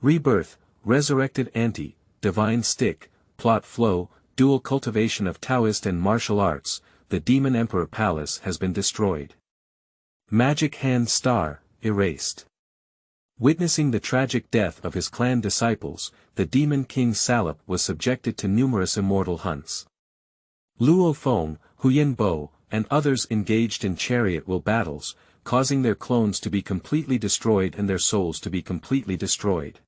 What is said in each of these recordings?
Rebirth, Resurrected Auntie, Divine Stick, Plot Flow, Dual Cultivation of Taoist and Martial Arts, the Demon Emperor Palace has been destroyed. Magic Hand Star, erased. Witnessing the tragic death of his clan disciples, the Demon King Salop was subjected to numerous immortal hunts. Luo Feng, Huyan Bo, and others engaged in chariot will battles, causing their clones to be completely destroyed and their souls to be completely destroyed.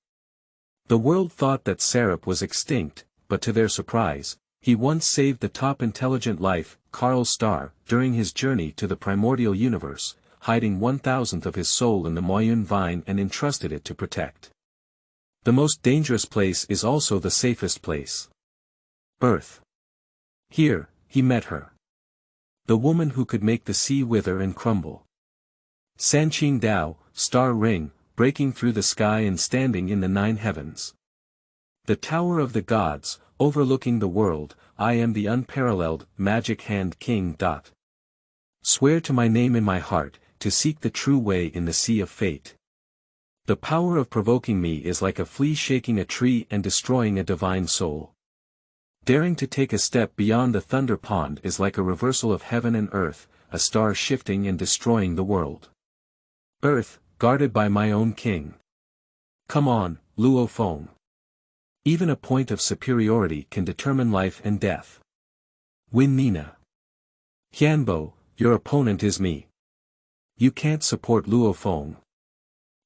The world thought that Salop was extinct, but to their surprise, he once saved the top intelligent life, Carl Star, during his journey to the primordial universe, hiding 1,000th of his soul in the Moyun vine and entrusted it to protect. The most dangerous place is also the safest place. Earth. Here, he met her. The woman who could make the sea wither and crumble. Sanqing Dao, star ring, breaking through the sky and standing in the 9 heavens. The Tower of the Gods, overlooking the world, I am the unparalleled, magic hand king. Swear to my name in my heart, to seek the true way in the sea of fate. The power of provoking me is like a flea shaking a tree and destroying a divine soul. Daring to take a step beyond the thunder pond is like a reversal of heaven and earth, a star shifting and destroying the world. Earth, guarded by my own king. Come on, Luo Feng. Even a point of superiority can determine life and death. Win Nina. Huyan Bo, your opponent is me. You can't support Luo Feng.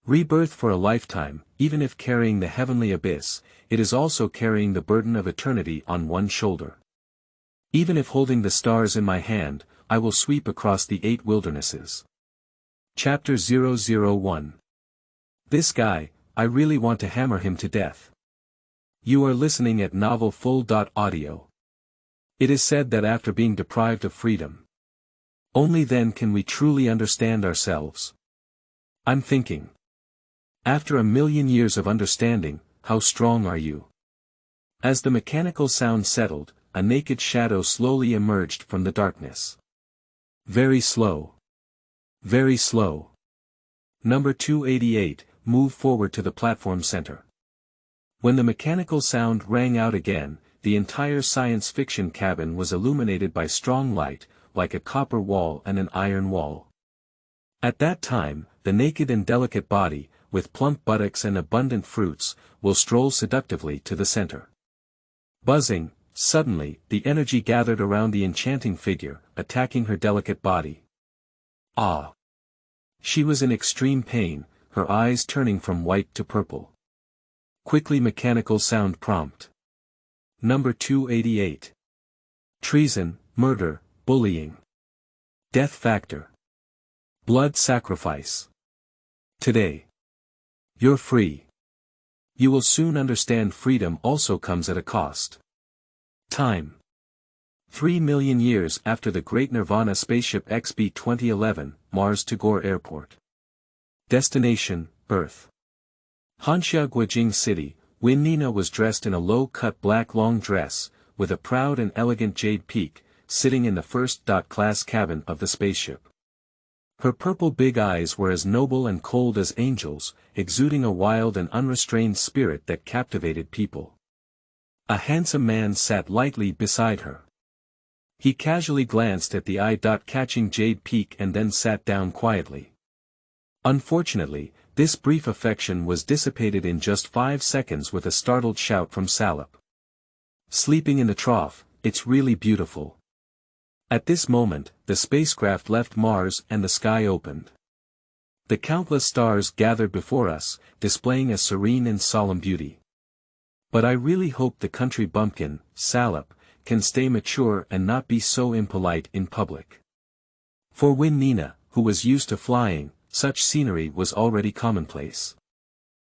Rebirth for a lifetime, even if carrying the heavenly abyss, it is also carrying the burden of eternity on one shoulder. Even if holding the stars in my hand, I will sweep across the 8 wildernesses. Chapter 001. This guy, I really want to hammer him to death. You are listening at novelfull.audio. It is said that after being deprived of freedom, only then can we truly understand ourselves. I'm thinking. After 1,000,000 years of understanding, how strong are you? As the mechanical sound settled, a naked shadow slowly emerged from the darkness. Very slow. Very slow. Number 288, move forward to the platform center. When the mechanical sound rang out again, the entire science fiction cabin was illuminated by strong light, like a copper wall and an iron wall. At that time, the naked and delicate body, with plump buttocks and abundant fruits, will stroll seductively to the center. Buzzing, suddenly, the energy gathered around the enchanting figure, attacking her delicate body. Ah! She was in extreme pain, her eyes turning from white to purple. Quickly mechanical sound prompt. Number 288. Treason, murder, bullying. Death factor. Blood sacrifice. Today. You're free. You will soon understand freedom also comes at a cost. Time. 3 million years after the Great Nirvana Spaceship XB-2011, Mars Tagore Airport. Destination, Earth. Hanxia Guijing City, Win Nina was dressed in a low-cut black long dress, with a proud and elegant jade peak, sitting in the first-class cabin of the spaceship. Her purple big eyes were as noble and cold as angels, exuding a wild and unrestrained spirit that captivated people. A handsome man sat lightly beside her. He casually glanced at the eye-catching jade peak and then sat down quietly. Unfortunately, this brief affection was dissipated in just 5 seconds with a startled shout from Salop. Sleeping in the trough, it's really beautiful. At this moment, the spacecraft left Mars and the sky opened. The countless stars gathered before us, displaying a serene and solemn beauty. But I really hope the country bumpkin, Salop, can stay mature and not be so impolite in public. For Win Nina, who was used to flying, such scenery was already commonplace.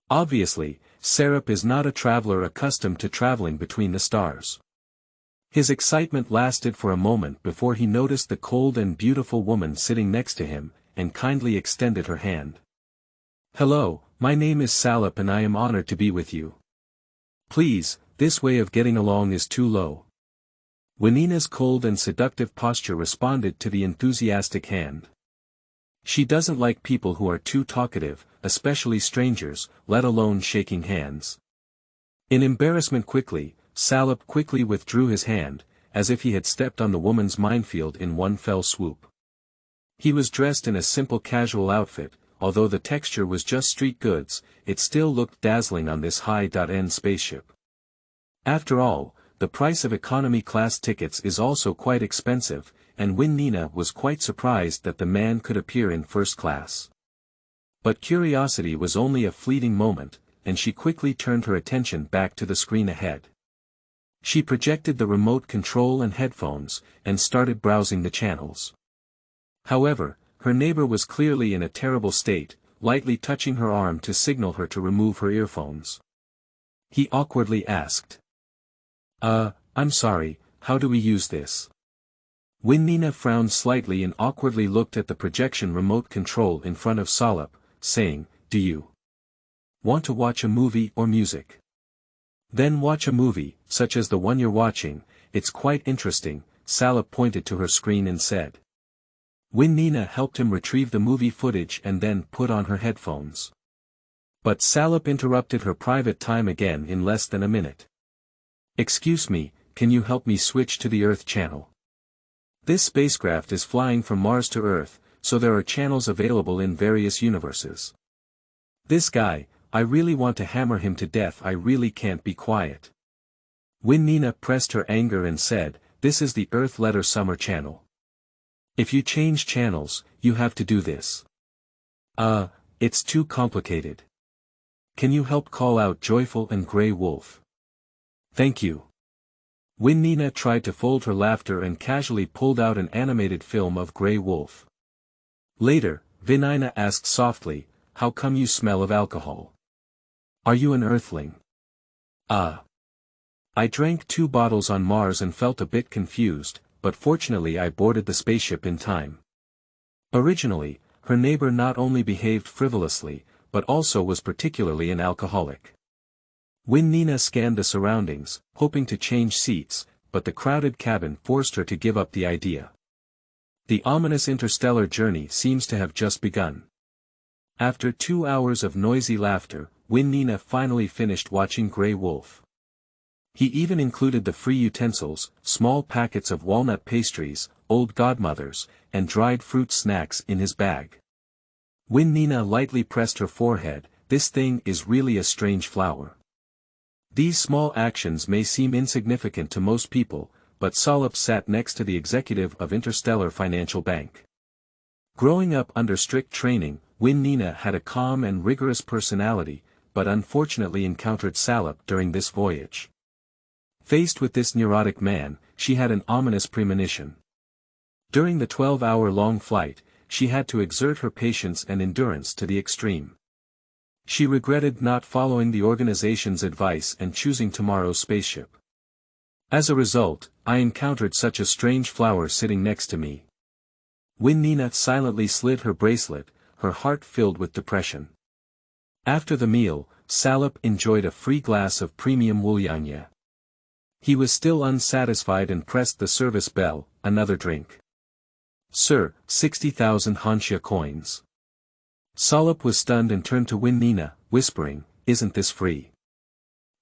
Obviously, Salop is not a traveler accustomed to traveling between the stars. His excitement lasted for a moment before he noticed the cold and beautiful woman sitting next to him, and kindly extended her hand. Hello, my name is Salop and I am honored to be with you. Please, this way of getting along is too low. Winina's cold and seductive posture responded to the enthusiastic hand. She doesn't like people who are too talkative, especially strangers, let alone shaking hands. In embarrassment Salop quickly withdrew his hand, as if he had stepped on the woman's minefield in one fell swoop. He was dressed in a simple casual outfit, although the texture was just street goods, it still looked dazzling on this high-end spaceship. After all, the price of economy class tickets is also quite expensive, and Nina was quite surprised that the man could appear in first class. But curiosity was only a fleeting moment, and she quickly turned her attention back to the screen ahead. She projected the remote control and headphones, and started browsing the channels. However, her neighbor was clearly in a terrible state, lightly touching her arm to signal her to remove her earphones. He awkwardly asked. I'm sorry, how do we use this? Nina frowned slightly and awkwardly looked at the projection remote control in front of Salop, saying, do you want to watch a movie or music? Then watch a movie, such as the one you're watching, it's quite interesting, Salop pointed to her screen and said. Nina helped him retrieve the movie footage and then put on her headphones. But Salop interrupted her private time again in less than a minute. Excuse me, can you help me switch to the Earth channel? This spacecraft is flying from Mars to Earth, so there are channels available in various universes. This guy, I really want to hammer him to death, I really can't be quiet. Nina pressed her anger and said, this is the Earth Letter Summer channel. If you change channels, you have to do this. It's too complicated. Can you help call out Joyful and Grey Wolf? Thank you. Nina tried to fold her laughter and casually pulled out an animated film of Grey Wolf. Later, Nina asked softly, how come you smell of alcohol? Are you an Earthling? I drank 2 bottles on Mars and felt a bit confused, but fortunately I boarded the spaceship in time. Originally, her neighbor not only behaved frivolously, but also was particularly an alcoholic. Nina scanned the surroundings, hoping to change seats, but the crowded cabin forced her to give up the idea. The ominous interstellar journey seems to have just begun. After 2 hours of noisy laughter, Nina finally finished watching Grey Wolf. He even included the free utensils, small packets of walnut pastries, old godmothers, and dried fruit snacks in his bag. Nina lightly pressed her forehead, this thing is really a strange flower. These small actions may seem insignificant to most people, but Salop sat next to the executive of Interstellar Financial Bank. Growing up under strict training, Nina had a calm and rigorous personality, but unfortunately encountered Salop during this voyage. Faced with this neurotic man, she had an ominous premonition. During the 12-hour-long flight, she had to exert her patience and endurance to the extreme. She regretted not following the organization's advice and choosing tomorrow's spaceship. As a result, I encountered such a strange flower sitting next to me. Nina silently slid her bracelet, her heart filled with depression. After the meal, Salop enjoyed a free glass of premium Wuliangye. He was still unsatisfied and pressed the service bell, another drink. Sir, 60,000 Hansha coins. Salop was stunned and turned to Nina, whispering, isn't this free?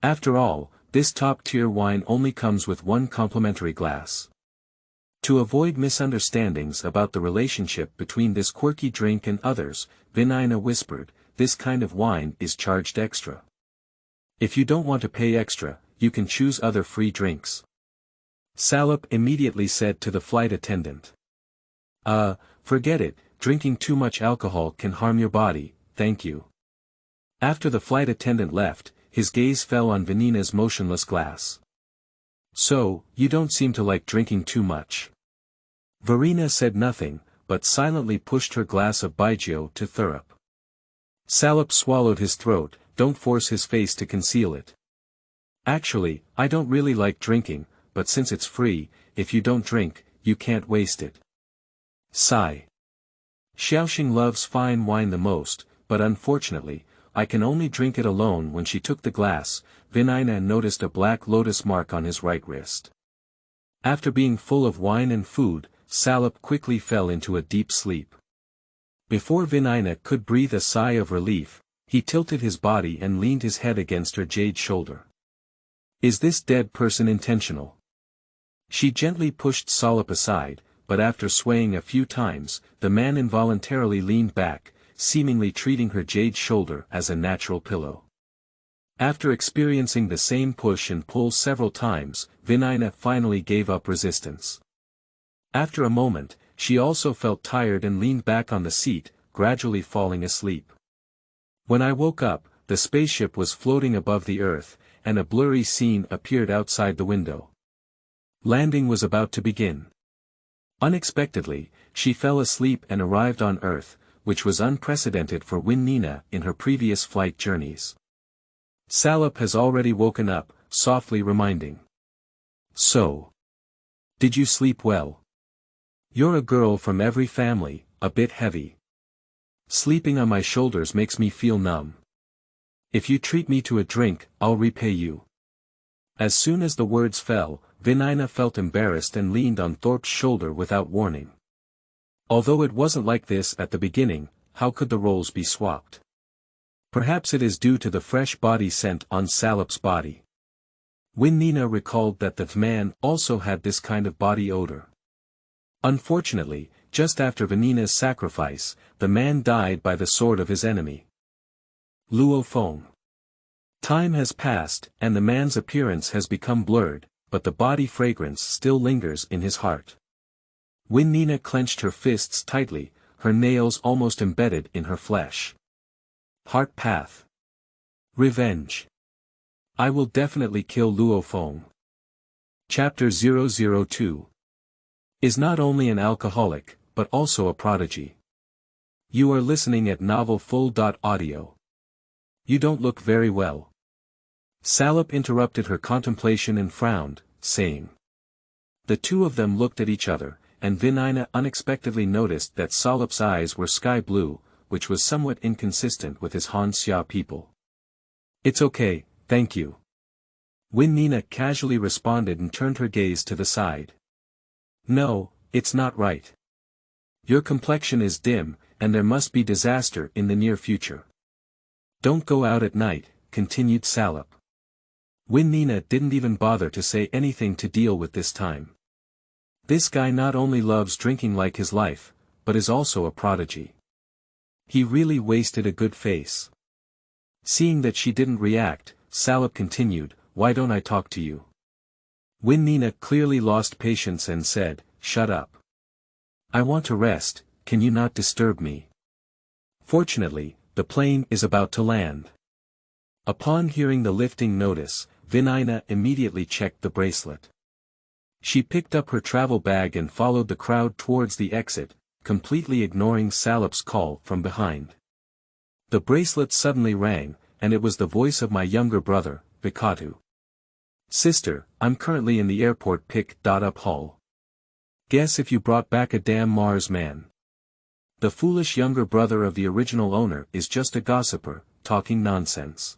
After all, this top-tier wine only comes with 1 complimentary glass. To avoid misunderstandings about the relationship between this quirky drink and others, Nina whispered, this kind of wine is charged extra. If you don't want to pay extra, you can choose other free drinks. Salop immediately said to the flight attendant. Forget it, drinking too much alcohol can harm your body, thank you. After the flight attendant left, his gaze fell on Nina's motionless glass. So, you don't seem to like drinking too much. Verena said nothing, but silently pushed her glass of baijiu to Thurup. Salop swallowed his throat, don't force his face to conceal it. Actually, I don't really like drinking, but since it's free, if you don't drink, you can't waste it. Sigh. Xiaoxing loves fine wine the most, but unfortunately, I can only drink it alone. When she took the glass, Nina noticed a black lotus mark on his right wrist. After being full of wine and food, Salop quickly fell into a deep sleep. Before Vinina could breathe a sigh of relief, he tilted his body and leaned his head against her jade shoulder. Is this dead person intentional? She gently pushed Salop aside, but after swaying a few times, the man involuntarily leaned back, seemingly treating her jade shoulder as a natural pillow. After experiencing the same push and pull several times, Vinina finally gave up resistance. After a moment, she also felt tired and leaned back on the seat, gradually falling asleep. When I woke up, the spaceship was floating above the Earth, and a blurry scene appeared outside the window. Landing was about to begin. Unexpectedly, she fell asleep and arrived on Earth, which was unprecedented for Vinina in her previous flight journeys. Salop has already woken up, softly reminding. So. Did you sleep well? You're a girl from every family, a bit heavy. Sleeping on my shoulders makes me feel numb. If you treat me to a drink, I'll repay you. As soon as the words fell, Vinina felt embarrassed and leaned on Thorpe's shoulder without warning. Although it wasn't like this at the beginning, how could the roles be swapped? Perhaps it is due to the fresh body scent on Salop's body. Vinina recalled that the man also had this kind of body odor. Unfortunately, just after Vinina's sacrifice, the man died by the sword of his enemy. Luo Feng. Time has passed, and the man's appearance has become blurred, but the body fragrance still lingers in his heart. Vinina clenched her fists tightly, her nails almost embedded in her flesh. Heart path. Revenge. I will definitely kill Luo Feng. Chapter 002. Is not only an alcoholic, but also a prodigy. You are listening at novelfull.audio. You don't look very well. Salop interrupted her contemplation and frowned, saying. The two of them looked at each other, and Vinina unexpectedly noticed that Salop's eyes were sky blue, which was somewhat inconsistent with his Han Xia people. It's okay, thank you. Vinina casually responded and turned her gaze to the side. No, it's not right. Your complexion is dim, and there must be disaster in the near future. Don't go out at night, continued Salop. Vinina didn't even bother to say anything to deal with this time. This guy not only loves drinking like his life, but is also a prodigy. He really wasted a good face. Seeing that she didn't react, Salop continued, why don't I talk to you? Vinina clearly lost patience and said, shut up. I want to rest, can you not disturb me? Fortunately, the plane is about to land. Upon hearing the lifting notice, Vinina immediately checked the bracelet. She picked up her travel bag and followed the crowd towards the exit, completely ignoring Salop's call from behind. The bracelet suddenly rang, and it was the voice of my younger brother, Fetal. Sister, I'm currently in the airport pick-up hall. Guess if you brought back a damn Mars man. The foolish younger brother of the original owner is just a gossiper, talking nonsense.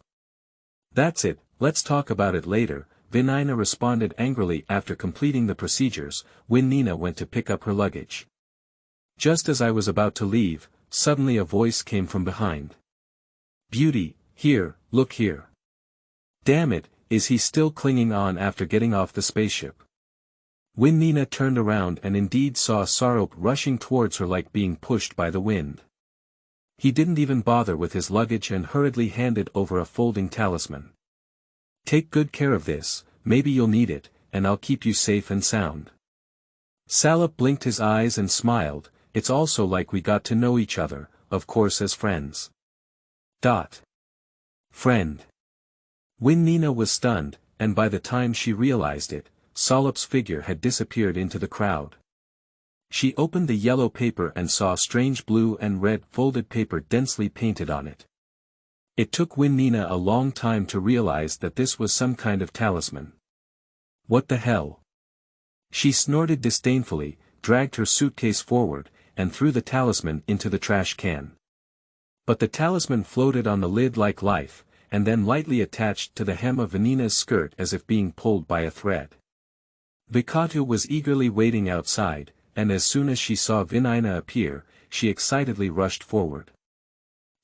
That's it, let's talk about it later, Vinina responded angrily after completing the procedures. Vinina went to pick up her luggage. Just as I was about to leave, suddenly a voice came from behind. Beauty, here, look here. Damn it, is he still clinging on after getting off the spaceship? Vinina turned around and indeed saw Salop rushing towards her like being pushed by the wind. He didn't even bother with his luggage and hurriedly handed over a folding talisman. Take good care of this, maybe you'll need it, and I'll keep you safe and sound. Salop blinked his eyes and smiled, it's also like we got to know each other, of course as friends. Friend. Vinina was stunned, and by the time she realized it, Salop's figure had disappeared into the crowd. She opened the yellow paper and saw strange blue and red folded paper densely painted on it. It took Vinina a long time to realize that this was some kind of talisman. What the hell? She snorted disdainfully, dragged her suitcase forward, and threw the talisman into the trash can. But the talisman floated on the lid like life, and then lightly attached to the hem of Vinina's skirt as if being pulled by a thread. Fetal was eagerly waiting outside, and as soon as she saw Vinina appear, she excitedly rushed forward.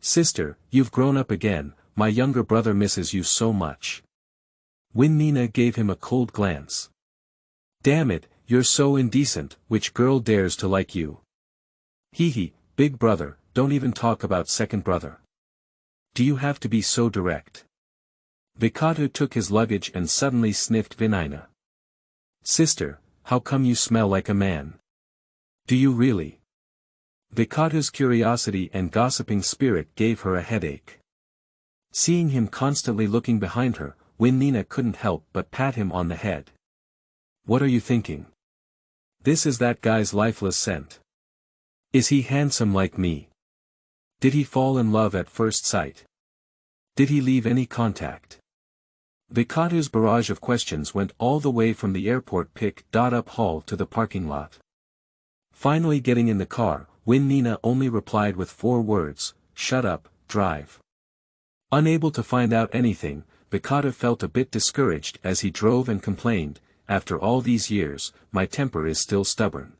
"Sister, you've grown up again, my younger brother misses you so much." Nina gave him a cold glance. "Damn it, you're so indecent, which girl dares to like you?" "Hee, big brother, don't even talk about second brother. Do you have to be so direct?" Vikatu took his luggage and suddenly sniffed Nina. "Sister, how come you smell like a man?" "Do you really?" Vikatu's curiosity and gossiping spirit gave her a headache. Seeing him constantly looking behind her, Nina couldn't help but pat him on the head. "What are you thinking? This is that guy's lifeless scent. Is he handsome like me? Did he fall in love at first sight? Did he leave any contact?" Vikatu's barrage of questions went all the way from the airport pick-up hall to the parking lot. Finally getting in the car, Nina only replied with 4 words, "Shut up, drive." Unable to find out anything, Vikatu felt a bit discouraged as he drove and complained, "After all these years, my temper is still stubborn.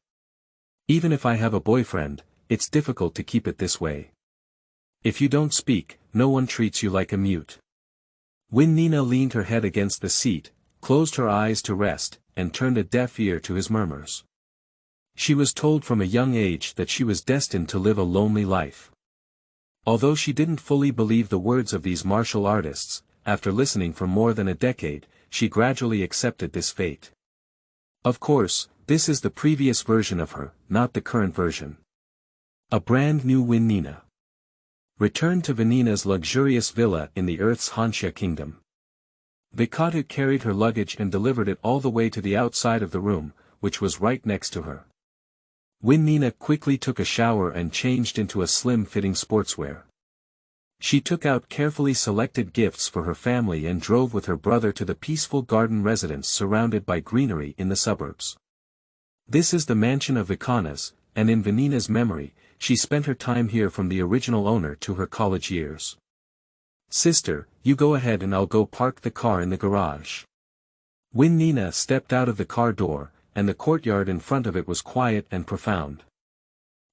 Even if I have a boyfriend, it's difficult to keep it this way. If you don't speak, no one treats you like a mute." Nina leaned her head against the seat, closed her eyes to rest, and turned a deaf ear to his murmurs. She was told from a young age that she was destined to live a lonely life. Although she didn't fully believe the words of these martial artists, after listening for more than a decade, she gradually accepted this fate. Of course, this is the previous version of her, not the current version. A brand new Nina. Returned to Nina's luxurious villa in the Earth's Hansha kingdom. Vikatu carried her luggage and delivered it all the way to the outside of the room, which was right next to her. Nina quickly took a shower and changed into a slim-fitting sportswear. She took out carefully selected gifts for her family and drove with her brother to the peaceful garden residence surrounded by greenery in the suburbs. This is the mansion of Vikana's, and in Nina's memory, she spent her time here from the original owner to her college years. "Sister, you go ahead and I'll go park the car in the garage." Nina stepped out of the car door, and the courtyard in front of it was quiet and profound.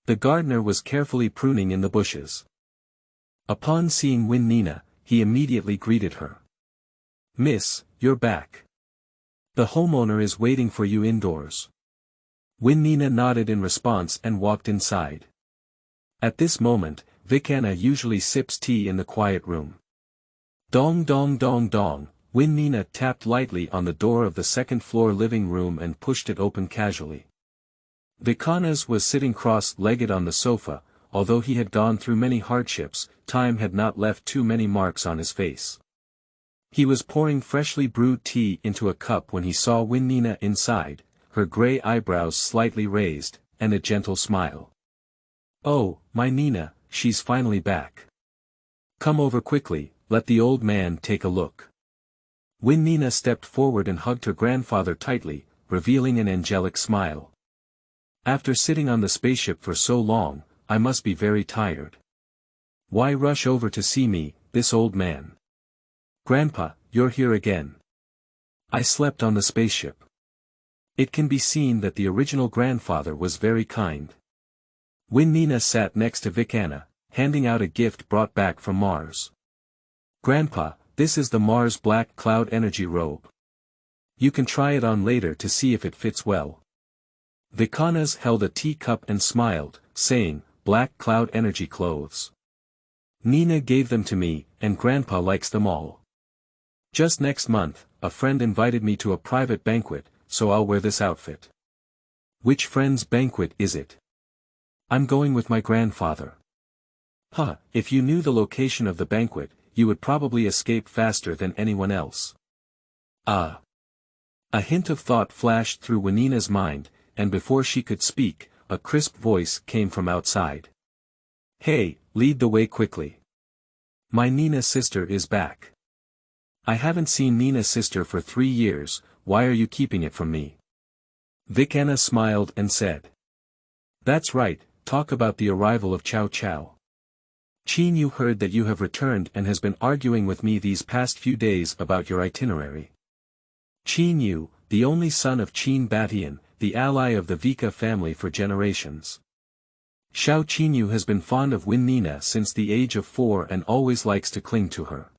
The gardener was carefully pruning in the bushes. Upon seeing Nina, he immediately greeted her. "Miss, you're back. The homeowner is waiting for you indoors." Nina nodded in response and walked inside. At this moment, Vikana usually sips tea in the quiet room. Dong dong dong dong, Nina tapped lightly on the door of the second-floor living room and pushed it open casually. Vikana's was sitting cross-legged on the sofa, although he had gone through many hardships, time had not left too many marks on his face. He was pouring freshly brewed tea into a cup when he saw Nina inside, her grey eyebrows slightly raised, and a gentle smile. "Oh, my Nina, she's finally back. Come over quickly, let the old man take a look." Nina stepped forward and hugged her grandfather tightly, revealing an angelic smile. "After sitting on the spaceship for so long, I must be very tired. Why rush over to see me, this old man? Grandpa, you're here again. I slept on the spaceship." It can be seen that the original grandfather was very kind. Nina sat next to Vikana, handing out a gift brought back from Mars. "Grandpa, this is the Mars Black Cloud Energy Robe. You can try it on later to see if it fits well." Vikana's held a teacup and smiled, saying, "Black Cloud Energy clothes. Nina gave them to me, and Grandpa likes them all. Just next month, a friend invited me to a private banquet, so I'll wear this outfit." "Which friend's banquet is it?" "I'm going with my grandfather." "Huh, if you knew the location of the banquet, you would probably escape faster than anyone else." "Ah." A hint of thought flashed through Nina's mind, and before she could speak, a crisp voice came from outside. "Hey, lead the way quickly. My Nina's sister is back. I haven't seen Nina's sister for 3 years, why are you keeping it from me?" Vikana smiled and said. "That's right, talk about the arrival of Chow Chow. Qin Yu heard that you have returned and has been arguing with me these past few days about your itinerary. Qin Yu, the only son of Qin Batian, the ally of the Vika family for generations. Xiao Qinyu has been fond of Wen Nina since the age of 4 and always likes to cling to her.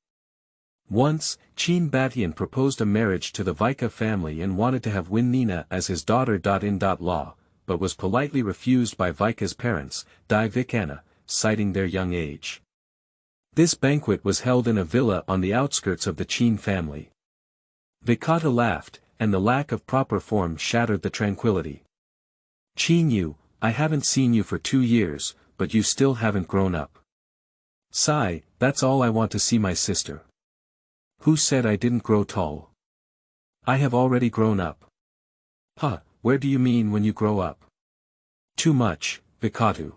Once, Qin Batian proposed a marriage to the Vika family and wanted to have Wen Nina as his daughter.in.law, but was politely refused by Vika's parents, Dai Vikana, citing their young age. This banquet was held in a villa on the outskirts of the Qin family. Vikata laughed, and the lack of proper form shattered the tranquility. Qinyu, I haven't seen you for 2 years, but you still haven't grown up. Sigh, that's all I want to see my sister. Who said I didn't grow tall? I have already grown up. Huh, where do you mean when you grow up? Too much, Vikatu.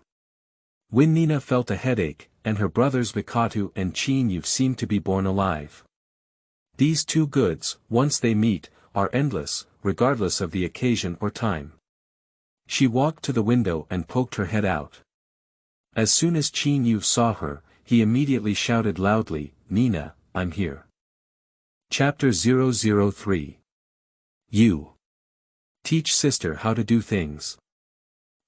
Wen Nina felt a headache, and her brothers Vikatu and Qinyu seemed to be born alive. These two goods, once they meet, are endless, regardless of the occasion or time. She walked to the window and poked her head out. As soon as Qinyu saw her, he immediately shouted loudly, Nina, I'm here. Chapter 003. You. Teach sister how to do things.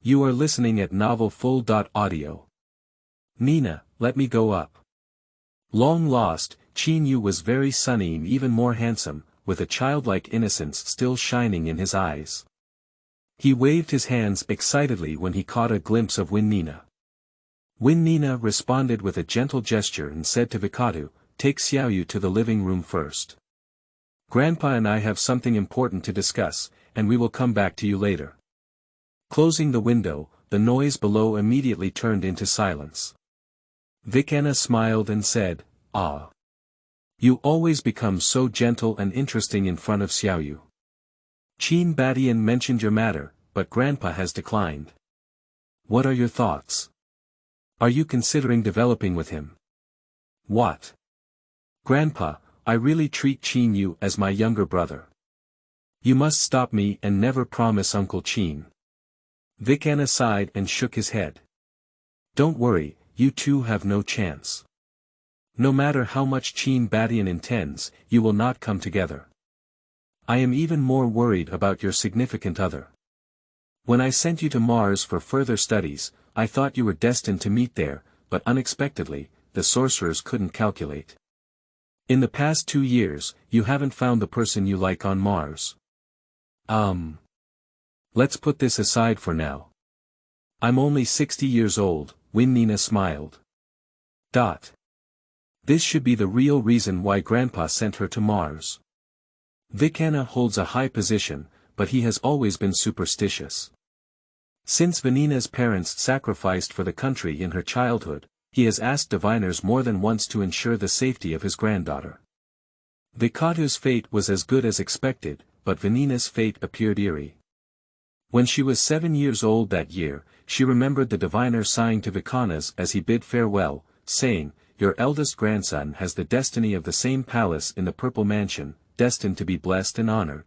You are listening at novelfull.audio. Nina, let me go up. Long lost, Qinyu was very sunny and even more handsome, with a childlike innocence still shining in his eyes. He waved his hands excitedly when he caught a glimpse of Wen Nina. Wen Nina responded with a gentle gesture and said to Vikatu, take Xiaoyu to the living room first. Grandpa and I have something important to discuss, and we will come back to you later. Closing the window, the noise below immediately turned into silence. Vikana smiled and said, Ah. You always become so gentle and interesting in front of Xiaoyu. Qin Batian mentioned your matter, but Grandpa has declined. What are your thoughts? Are you considering developing with him? What? Grandpa, I really treat Qinyu as my younger brother. You must stop me and never promise Uncle Qin. Vikana sighed and shook his head. Don't worry, you two have no chance. No matter how much Qin Batian intends, you will not come together. I am even more worried about your significant other. When I sent you to Mars for further studies, I thought you were destined to meet there, but unexpectedly, the sorcerers couldn't calculate. In the past 2 years, you haven't found the person you like on Mars. Let's put this aside for now. I'm only 60 years old, Wen Nina smiled. This should be the real reason why Grandpa sent her to Mars. Vikana holds a high position, but he has always been superstitious. Since Vanina's parents sacrificed for the country in her childhood, he has asked diviners more than once to ensure the safety of his granddaughter. Vikatu's fate was as good as expected, but Vanina's fate appeared eerie. When she was 7 years old that year, she remembered the diviner sighing to Vikana's as he bid farewell, saying, Your eldest grandson has the destiny of the same palace in the Purple Mansion, destined to be blessed and honored.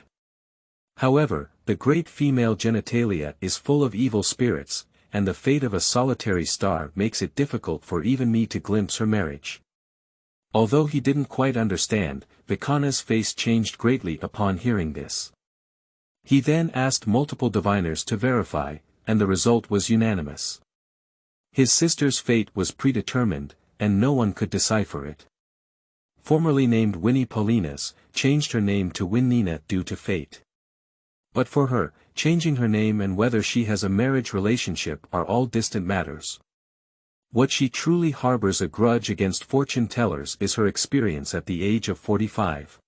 However, the great female genitalia is full of evil spirits, and the fate of a solitary star makes it difficult for even me to glimpse her marriage. Although he didn't quite understand, Vikana's face changed greatly upon hearing this. He then asked multiple diviners to verify, and the result was unanimous. His sister's fate was predetermined, and no one could decipher it. Formerly named Winnie Paulinas, changed her name to Wen Nina due to fate. But for her, changing her name and whether she has a marriage relationship are all distant matters. What she truly harbors a grudge against fortune tellers is her experience at the age of 45.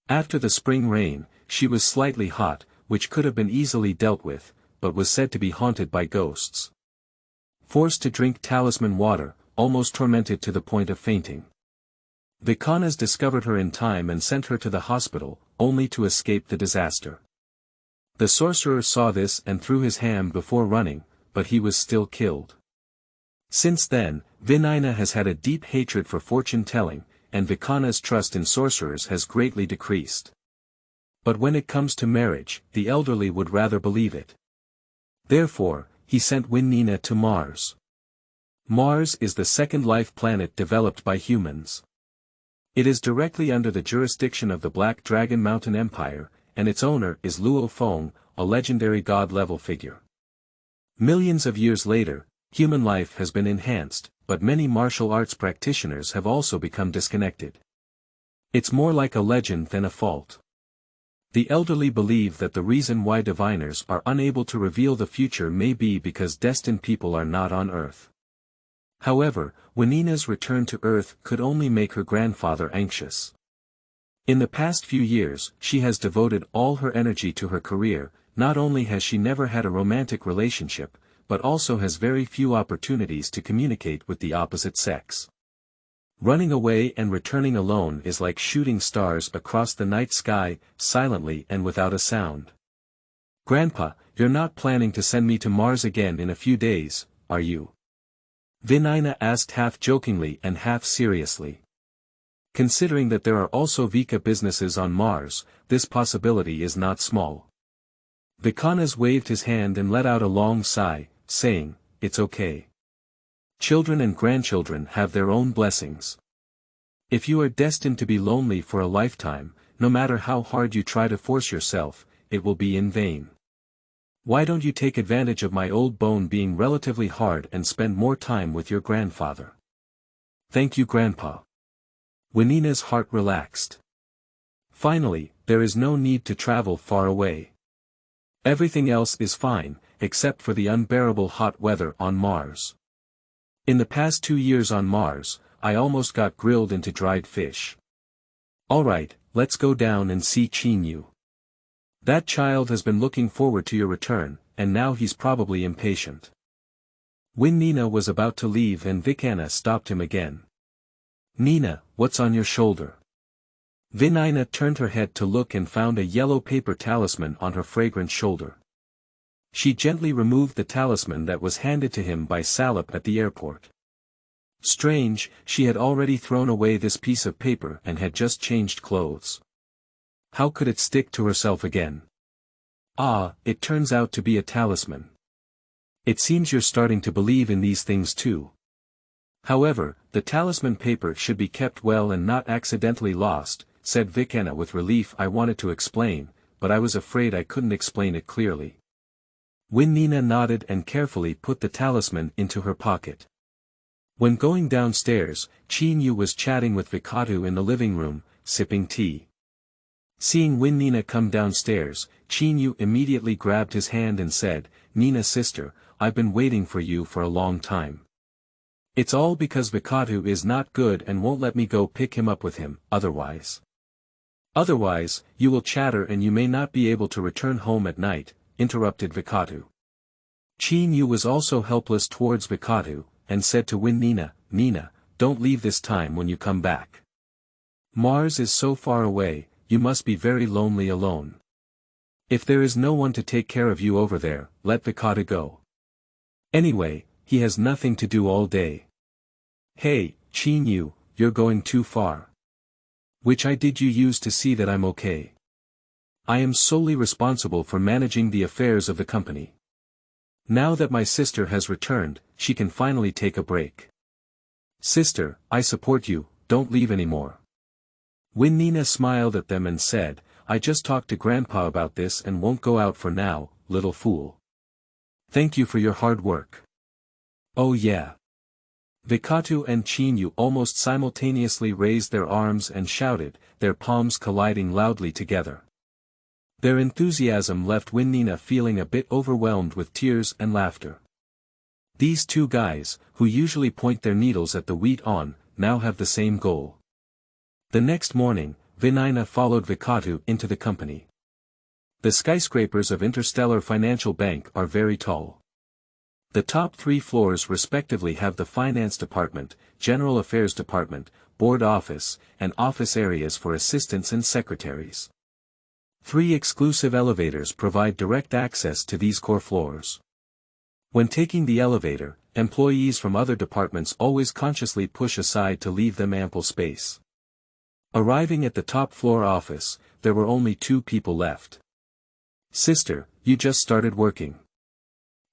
After the spring rain, she was slightly hot, which could have been easily dealt with, but was said to be haunted by ghosts. Forced to drink talisman water, almost tormented to the point of fainting. Vikanas discovered her in time and sent her to the hospital, only to escape the disaster. The sorcerer saw this and threw his ham before running, but he was still killed. Since then, Vinina has had a deep hatred for fortune-telling, and Vikana's trust in sorcerers has greatly decreased. But when it comes to marriage, the elderly would rather believe it. Therefore, he sent Wen Nina to Mars. Mars is the second life planet developed by humans. It is directly under the jurisdiction of the Black Dragon Mountain Empire, and its owner is Luo Feng, a legendary god-level figure. Millions of years later, Human life has been enhanced, but many martial arts practitioners have also become disconnected. It's more like a legend than a fault. The elderly believe that the reason why diviners are unable to reveal the future may be because destined people are not on Earth. However, Wenina's return to Earth could only make her grandfather anxious. In the past few years, she has devoted all her energy to her career. Not only has she never had a romantic relationship, but also has very few opportunities to communicate with the opposite sex. Running away and returning alone is like shooting stars across the night sky, silently and without a sound. "Grandpa, you're not planning to send me to Mars again in a few days, are you?" Wenina asked half jokingly and half seriously. Considering that there are also Vika businesses on Mars, this possibility is not small. Vikanas waved his hand and let out a long sigh, saying, "It's okay. Children and grandchildren have their own blessings. If you are destined to be lonely for a lifetime, no matter how hard you try to force yourself, it will be in vain. Why don't you take advantage of my old bone being relatively hard and spend more time with your grandfather?" "Thank you, Grandpa." Wenina's heart relaxed. Finally, there is no need to travel far away. Everything else is fine, except for the unbearable hot weather on Mars. In the past 2 years on Mars, I almost got grilled into dried fish. Alright, let's go down and see Chinyu. That child has been looking forward to your return, and now he's probably impatient. Nina was about to leave and Vikana stopped him again. "Nina, what's on your shoulder?" Wenina turned her head to look and found a yellow paper talisman on her fragrant shoulder. She gently removed the talisman that was handed to him by Salop at the airport. Strange, she had already thrown away this piece of paper and had just changed clothes. How could it stick to herself again? Ah, it turns out to be a talisman. It seems you're starting to believe in these things too. However, the talisman paper should be kept well and not accidentally lost, said Vikana with relief. "I wanted to explain, but I was afraid I couldn't explain it clearly." Nina nodded and carefully put the talisman into her pocket. When going downstairs, Chinyu was chatting with Vikatu in the living room, sipping tea. Seeing Nina come downstairs, Chinyu immediately grabbed his hand and said, "Nina sister, I've been waiting for you for a long time. It's all because Vikatu is not good and won't let me go pick him up with him, otherwise, you will chatter and you may not be able to return home at night," interrupted Vikatu. Chinyu was also helpless towards Vikatu, and said to Nina, "Nina, don't leave this time when you come back. Mars is so far away, you must be very lonely alone. If there is no one to take care of you over there, let Vikatu go. Anyway, he has nothing to do all day." "Hey, Chinyu, you're going too far. Which eye did you use to see that I'm okay? I am solely responsible for managing the affairs of the company. Now that my sister has returned, she can finally take a break. Sister, I support you, don't leave anymore." Nina smiled at them and said, "I just talked to Grandpa about this and won't go out for now, little fool. Thank you for your hard work." "Oh yeah." Vikatu and Chinyu almost simultaneously raised their arms and shouted, their palms colliding loudly together. Their enthusiasm left Nina feeling a bit overwhelmed with tears and laughter. These two guys, who usually point their needles at the wheat on, now have the same goal. The next morning, Nina followed Vikatu into the company. The skyscrapers of Interstellar Financial Bank are very tall. The top 3 floors respectively have the Finance Department, General Affairs Department, Board Office, and office areas for assistants and secretaries. 3 exclusive elevators provide direct access to these core floors. When taking the elevator, employees from other departments always consciously push aside to leave them ample space. Arriving at the top floor office, there were only 2 people left. "Sister, you just started working.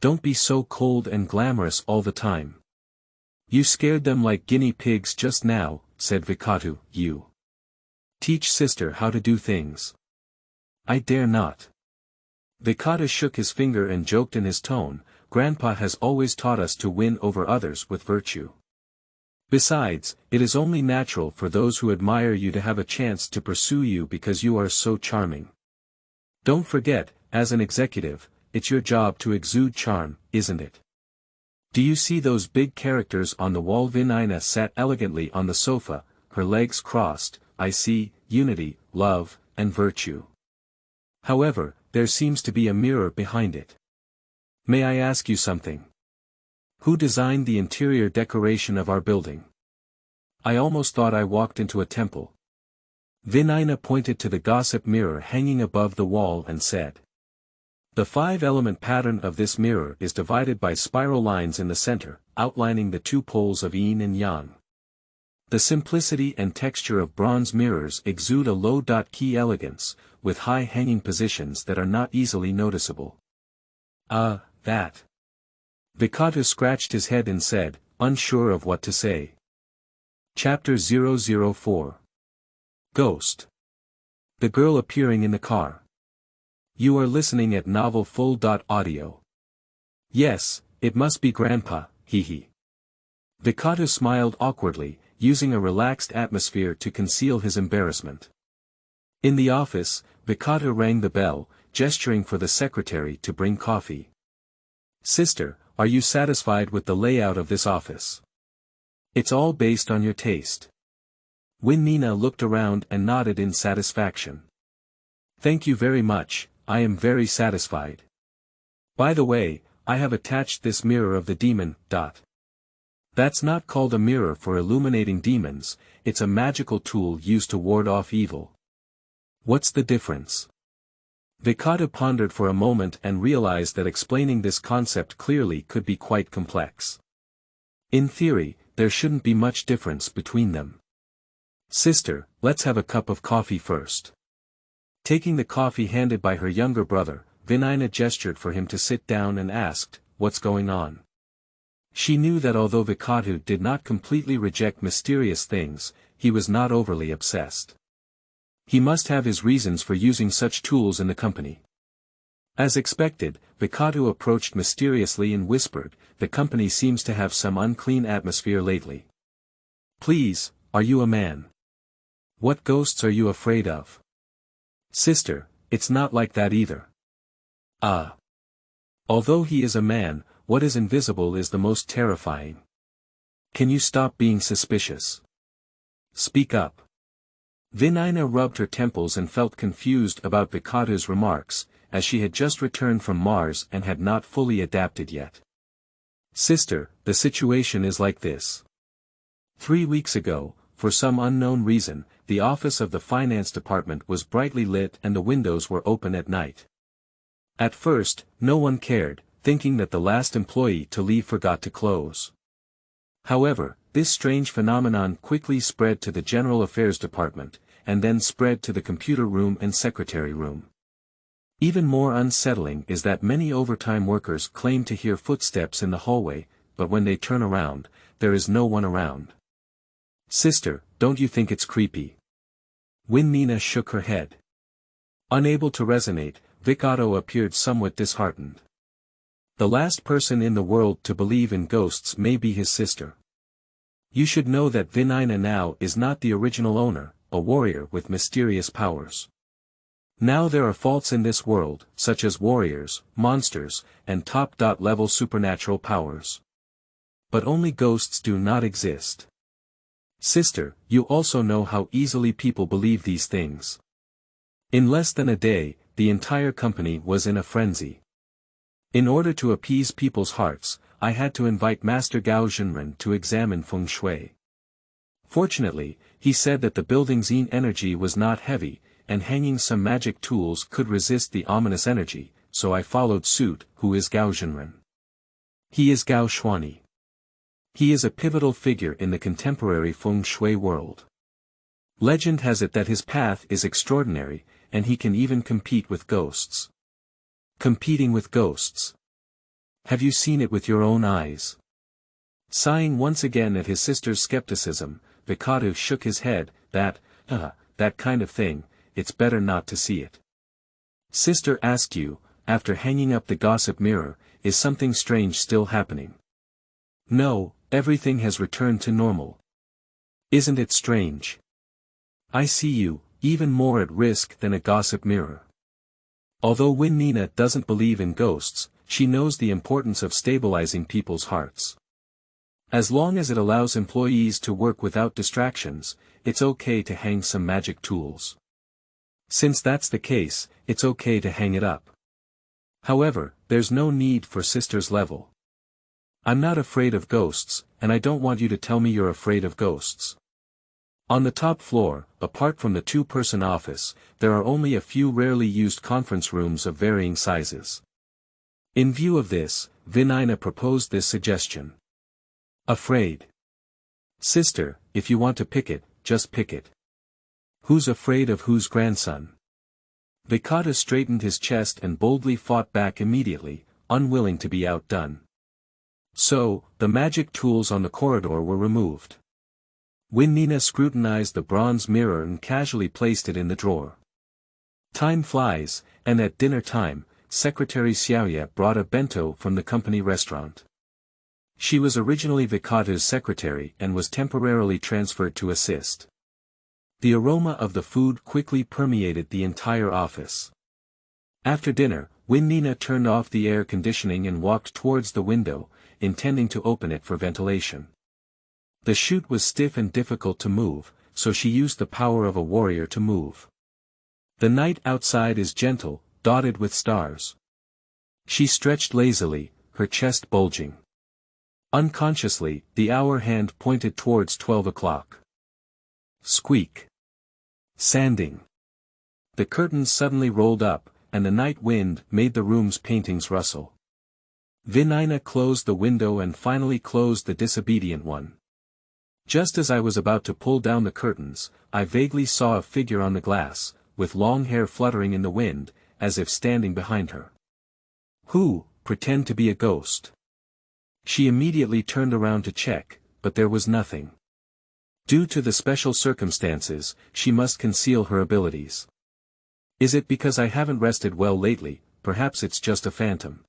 Don't be so cold and glamorous all the time. You scared them like guinea pigs just now," said Vikatu. "You teach sister how to do things." "I dare not." Vikatu shook his finger and joked in his tone, Grandpa has always taught us to win over others with virtue. Besides, it is only natural for those who admire you to have a chance to pursue you because you are so charming. Don't forget, as an executive, it's your job to exude charm, isn't it? Do you see those big characters on the wall? Vinayana sat elegantly on the sofa, her legs crossed. I see, unity, love, and virtue. However, there seems to be a mirror behind it. May I ask you something? Who designed the interior decoration of our building? I almost thought I walked into a temple. Vinayana pointed to the gossip mirror hanging above the wall and said. The 5-element pattern of this mirror is divided by spiral lines in the center, outlining the 2 poles of yin and yang. The simplicity and texture of bronze mirrors exude a low-key elegance, with high hanging positions that are not easily noticeable. That. Vikata scratched his head and said, unsure of what to say. Chapter 004. Ghost. The girl appearing in the car. You are listening at Novel Full.audio. Yes, it must be Grandpa, hee. Vikata smiled awkwardly, using a relaxed atmosphere to conceal his embarrassment. In the office, Vikata rang the bell, gesturing for the secretary to bring coffee. Sister, are you satisfied with the layout of this office? It's all based on your taste. Nina looked around and nodded in satisfaction. Thank you very much, I am very satisfied. By the way, I have attached this mirror of the demon. That's not called a mirror for illuminating demons, it's a magical tool used to ward off evil. What's the difference? Vikata pondered for a moment and realized that explaining this concept clearly could be quite complex. In theory, there shouldn't be much difference between them. Sister, let's have a cup of coffee first. Taking the coffee handed by her younger brother, Vinayana gestured for him to sit down and asked, what's going on? She knew that although Vikata did not completely reject mysterious things, he was not overly obsessed. He must have his reasons for using such tools in the company. As expected, Vikata approached mysteriously and whispered, the company seems to have some unclean atmosphere lately. Please, are you a man? What ghosts are you afraid of? Sister, it's not like that either. Although he is a man, what is invisible is the most terrifying. Can you stop being suspicious? Speak up. Vinayana rubbed her temples and felt confused about Vikata's remarks, as she had just returned from Mars and had not fully adapted yet. Sister, the situation is like this. 3 weeks ago, for some unknown reason, the office of the finance department was brightly lit and the windows were open at night. At first, no one cared, thinking that the last employee to leave forgot to close. However, this strange phenomenon quickly spread to the General Affairs Department, and then spread to the computer room and secretary room. Even more unsettling is that many overtime workers claim to hear footsteps in the hallway, but when they turn around, there is no one around. Sister, don't you think it's creepy? Nina shook her head. Unable to resonate, Vikata appeared somewhat disheartened. The last person in the world to believe in ghosts may be his sister. You should know that Vinayana now is not the original owner, a warrior with mysterious powers. Now there are faults in this world, such as warriors, monsters, and top-level supernatural powers. But only ghosts do not exist. Sister, you also know how easily people believe these things. In less than a day, the entire company was in a frenzy. In order to appease people's hearts, I had to invite Master Gao Zhenren to examine feng shui. Fortunately, he said that the building's yin energy was not heavy, and hanging some magic tools could resist the ominous energy, so I followed suit. Who is Gao Zhenren? He is Gao Xuanyi. He is a pivotal figure in the contemporary feng shui world. Legend has it that his path is extraordinary, and he can even compete with ghosts. Competing with ghosts. Have you seen it with your own eyes? Sighing once again at his sister's skepticism, Vikata shook his head, that kind of thing, it's better not to see it. Sister asked you, after hanging up the gossip mirror, is something strange still happening? No, everything has returned to normal. Isn't it strange? I see you, even more at risk than a gossip mirror. Although Nina doesn't believe in ghosts, she knows the importance of stabilizing people's hearts. As long as it allows employees to work without distractions, it's okay to hang some magic tools. Since that's the case, it's okay to hang it up. However, there's no need for sister's level. I'm not afraid of ghosts, and I don't want you to tell me you're afraid of ghosts. On the top floor, apart from the two-person office, there are only a few rarely used conference rooms of varying sizes. In view of this, Nina proposed this suggestion. Afraid? Sister, if you want to pick it, just pick it. Who's afraid of whose grandson? Fetal straightened his chest and boldly fought back immediately, unwilling to be outdone. So, the magic tools on the corridor were removed. Nina scrutinized the bronze mirror and casually placed it in the drawer. Time flies, and at dinner time, Secretary Xiaoya brought a bento from the company restaurant. She was originally Fetal's secretary and was temporarily transferred to assist. The aroma of the food quickly permeated the entire office. After dinner, Nina turned off the air conditioning and walked towards the window, intending to open it for ventilation. The chute was stiff and difficult to move, so she used the power of a warrior to move. The night outside is gentle, dotted with stars. She stretched lazily, her chest bulging. Unconsciously, the hour hand pointed towards 12 o'clock. Squeak. Sanding. The curtains suddenly rolled up, and the night wind made the room's paintings rustle. Nina closed the window and finally closed the disobedient one. Just as I was about to pull down the curtains, I vaguely saw a figure on the glass, with long hair fluttering in the wind, as if standing behind her. Who, pretend to be a ghost? She immediately turned around to check, but there was nothing. Due to the special circumstances, she must conceal her abilities. Is it because I haven't rested well lately? Perhaps it's just a phantom.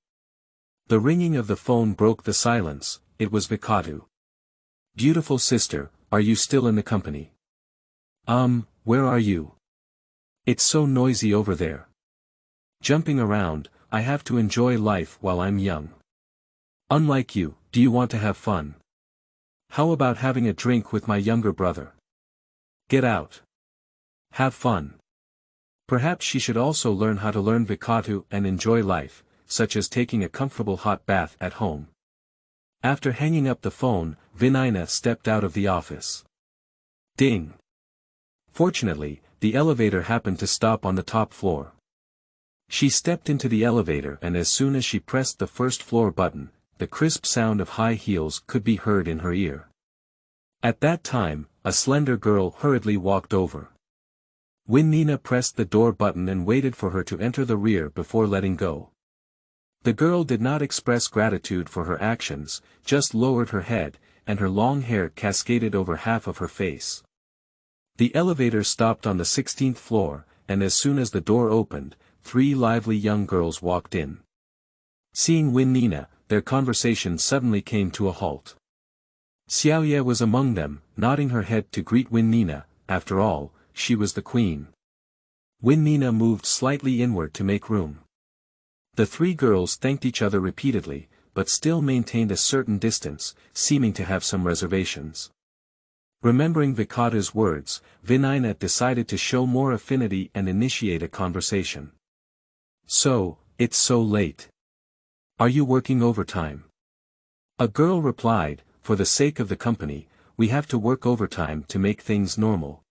The ringing of the phone broke the silence. It was Fetal. Beautiful sister, are you still in the company? Where are you? It's so noisy over there. Jumping around, I have to enjoy life while I'm young. Unlike you, do you want to have fun? How about having a drink with my younger brother? Get out. Have fun. Perhaps she should also learn how to learn Fetal and enjoy life, such as taking a comfortable hot bath at home. After hanging up the phone, Nina stepped out of the office. Ding. Fortunately, the elevator happened to stop on the top floor. She stepped into the elevator and as soon as she pressed the first floor button, the crisp sound of high heels could be heard in her ear. At that time, a slender girl hurriedly walked over. Nina pressed the door button and waited for her to enter the rear before letting go. The girl did not express gratitude for her actions, just lowered her head, and her long hair cascaded over half of her face. The elevator stopped on the 16th floor, and as soon as the door opened, 3 lively young girls walked in. Seeing Nina, their conversation suddenly came to a halt. Xiaoya was among them, nodding her head to greet Nina. After all, she was the queen. Nina moved slightly inward to make room. The 3 girls thanked each other repeatedly, but still maintained a certain distance, seeming to have some reservations. Remembering Fetal's words, Nina decided to show more affinity and initiate a conversation. So, it's so late. Are you working overtime? A girl replied, for the sake of the company, we have to work overtime to make things normal.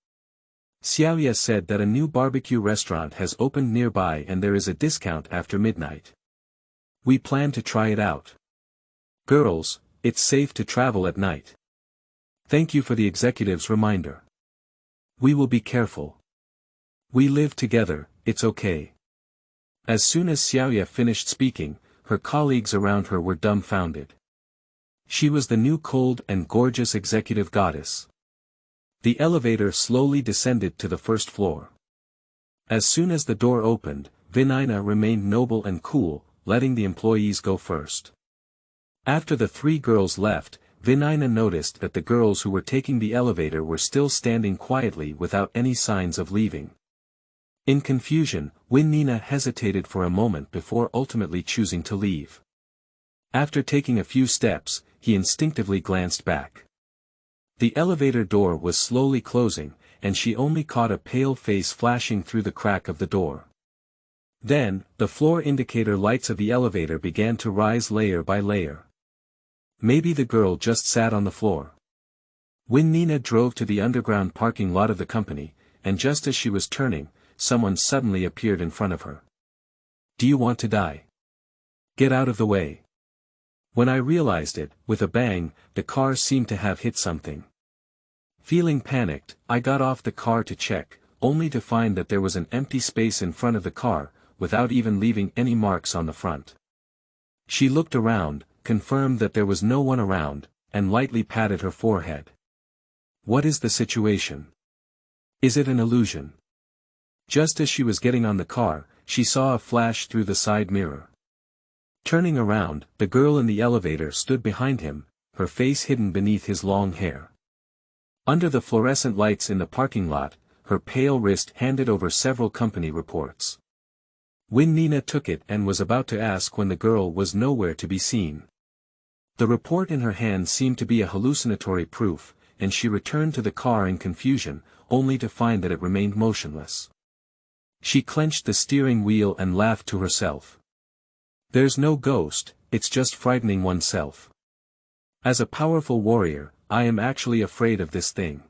Xiaoya said that a new barbecue restaurant has opened nearby and there is a discount after midnight. We plan to try it out. Girls, it's safe to travel at night. Thank you for the executive's reminder. We will be careful. We live together, it's okay. As soon as Xiaoya finished speaking, her colleagues around her were dumbfounded. She was the new cold and gorgeous executive goddess. The elevator slowly descended to the first floor. As soon as the door opened, Nina remained noble and cool, letting the employees go first. After the three girls left, Vinina noticed that the girls who were taking the elevator were still standing quietly without any signs of leaving. In confusion, Vinina hesitated for a moment before ultimately choosing to leave. After taking a few steps, he instinctively glanced back. The elevator door was slowly closing, and she only caught a pale face flashing through the crack of the door. Then, the floor indicator lights of the elevator began to rise layer by layer. Maybe the girl just sat on the floor. Vinina drove to the underground parking lot of the company, and just as she was turning, someone suddenly appeared in front of her. "Do you want to die? Get out of the way." When I realized it, with a bang, the car seemed to have hit something. Feeling panicked, I got off the car to check, only to find that there was an empty space in front of the car, without even leaving any marks on the front. She looked around, confirmed that there was no one around, and lightly patted her forehead. "What is the situation? Is it an illusion?" Just as she was getting on the car, she saw a flash through the side mirror. Turning around, the girl in the elevator stood behind him, her face hidden beneath his long hair. Under the fluorescent lights in the parking lot, her pale wrist handed over several company reports. Vinina took it and was about to ask when the girl was nowhere to be seen. The report in her hand seemed to be a hallucinatory proof, and she returned to the car in confusion, only to find that it remained motionless. She clenched the steering wheel and laughed to herself. "There's no ghost, it's just frightening oneself. As a powerful warrior, I am actually afraid of this thing."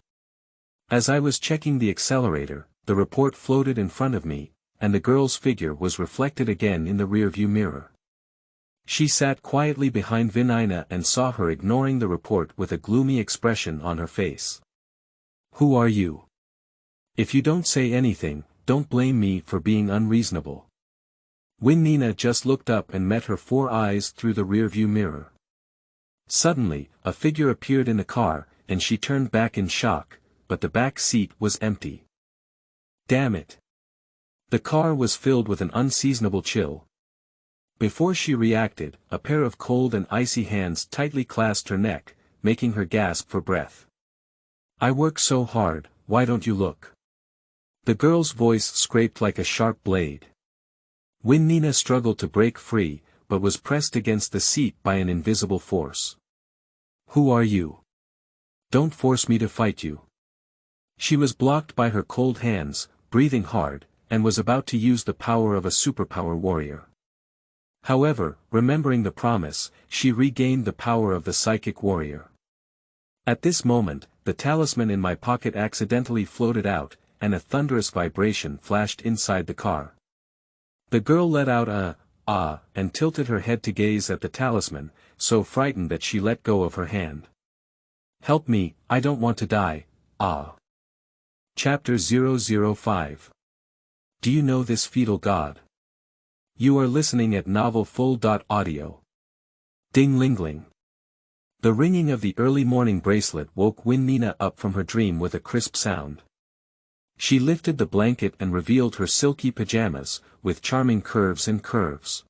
As I was checking the accelerator, the report floated in front of me, and the girl's figure was reflected again in the rearview mirror. She sat quietly behind Vinina and saw her ignoring the report with a gloomy expression on her face. "Who are you? If you don't say anything, don't blame me for being unreasonable." Vinina just looked up and met her 4 eyes through the rearview mirror. Suddenly, a figure appeared in the car, and she turned back in shock, but the back seat was empty. Damn it! The car was filled with an unseasonable chill. Before she reacted, a pair of cold and icy hands tightly clasped her neck, making her gasp for breath. "I work so hard, why don't you look?" The girl's voice scraped like a sharp blade. Vinina struggled to break free, but was pressed against the seat by an invisible force. "Who are you? Don't force me to fight you." She was blocked by her cold hands, breathing hard, and was about to use the power of a superpower warrior. However, remembering the promise, she regained the power of the psychic warrior. At this moment, the talisman in my pocket accidentally floated out, and a thunderous vibration flashed inside the car. The girl let out a "ah" and tilted her head to gaze at the talisman, so frightened that she let go of her hand. "Help me, I don't want to die, ah." Chapter 005. Do you know this fetal god? You are listening at novelfull.audio. Ding-ling-ling. The ringing of the early morning bracelet woke Vinina up from her dream with a crisp sound. She lifted the blanket and revealed her silky pajamas, with charming curves and curves.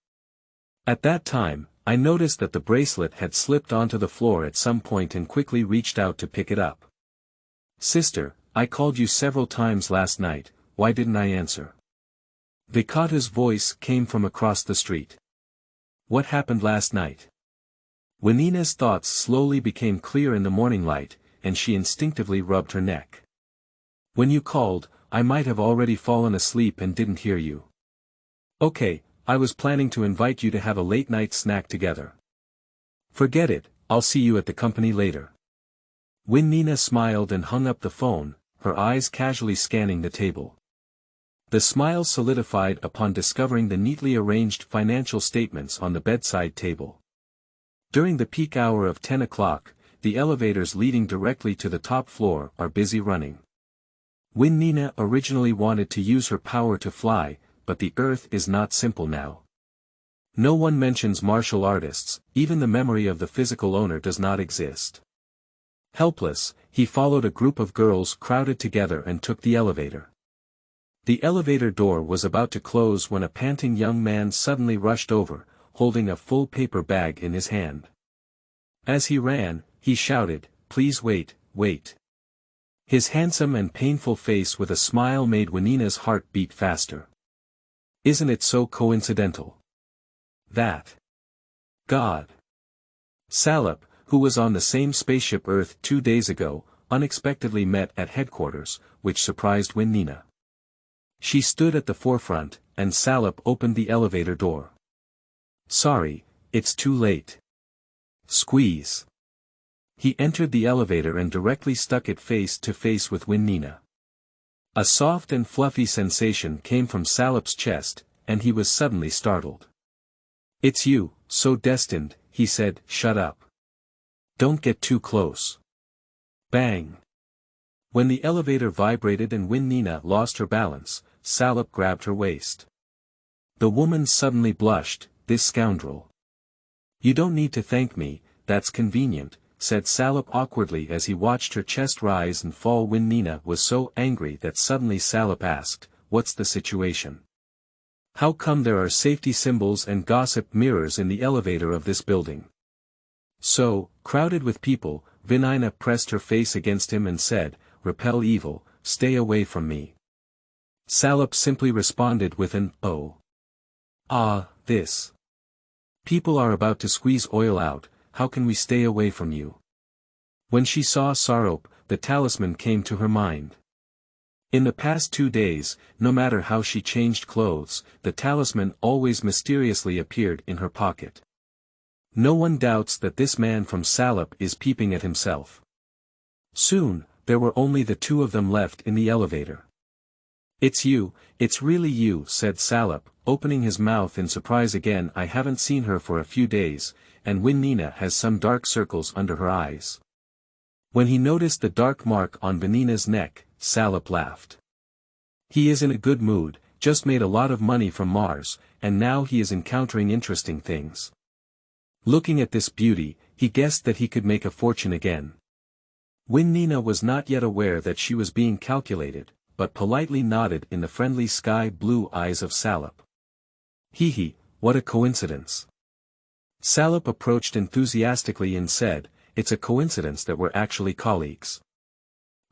At that time, I noticed that the bracelet had slipped onto the floor at some point and quickly reached out to pick it up. "Sister, I called you several times last night, why didn't I answer?" Vikata's voice came from across the street. "What happened last night?" Vinina's thoughts slowly became clear in the morning light, and she instinctively rubbed her neck. "When you called, I might have already fallen asleep and didn't hear you. Okay, I was planning to invite you to have a late-night snack together." "Forget it, I'll see you at the company later." Vinina smiled and hung up the phone, her eyes casually scanning the table. The smile solidified upon discovering the neatly arranged financial statements on the bedside table. During the peak hour of 10 o'clock, the elevators leading directly to the top floor are busy running. Vinina originally wanted to use her power to fly, but the earth is not simple now. No one mentions martial artists, even the memory of the physical owner does not exist. Helpless, he followed a group of girls crowded together and took the elevator. The elevator door was about to close when a panting young man suddenly rushed over, holding a full paper bag in his hand. As he ran, he shouted, "Please wait, wait." His handsome and painful face with a smile made Wenina's heart beat faster. Isn't it so coincidental? That God Salop, who was on the same spaceship Earth 2 days ago, unexpectedly met at headquarters, which surprised Wenina. She stood at the forefront, and Salop opened the elevator door. "Sorry, it's too late." Squeeze. He entered the elevator and directly stuck it face to face with Wenina. A soft and fluffy sensation came from Salop's chest, and he was suddenly startled. "It's you, so destined," he said. "Shut up. Don't get too close." Bang. When the elevator vibrated and Wenina lost her balance, Salop grabbed her waist. The woman suddenly blushed. "This scoundrel. You don't need to thank me, that's convenient," said Salop awkwardly as he watched her chest rise and fall. Wenina was so angry that suddenly Salop asked, "What's the situation? How come there are safety symbols and gossip mirrors in the elevator of this building?" So, crowded with people, Wenina pressed her face against him and said, "Repel evil, stay away from me." Salop simply responded with an, "Oh. This. People are about to squeeze oil out, how can we stay away from you?" When she saw Sarop, the talisman came to her mind. In the past 2 days, no matter how she changed clothes, the talisman always mysteriously appeared in her pocket. No one doubts that this man from Salop is peeping at himself. Soon, there were only the two of them left in the elevator. "It's you, it's really you," said Salop, opening his mouth in surprise again. "I haven't seen her for a few days, and Wenina has some dark circles under her eyes." When he noticed the dark mark on Wenina's neck, Salop laughed. He is in a good mood, just made a lot of money from Mars, and now he is encountering interesting things. Looking at this beauty, he guessed that he could make a fortune again. Wenina was not yet aware that she was being calculated, but politely nodded in the friendly sky-blue eyes of Salop. "Hee, what a coincidence." Salop approached enthusiastically and said, "It's a coincidence that we're actually colleagues.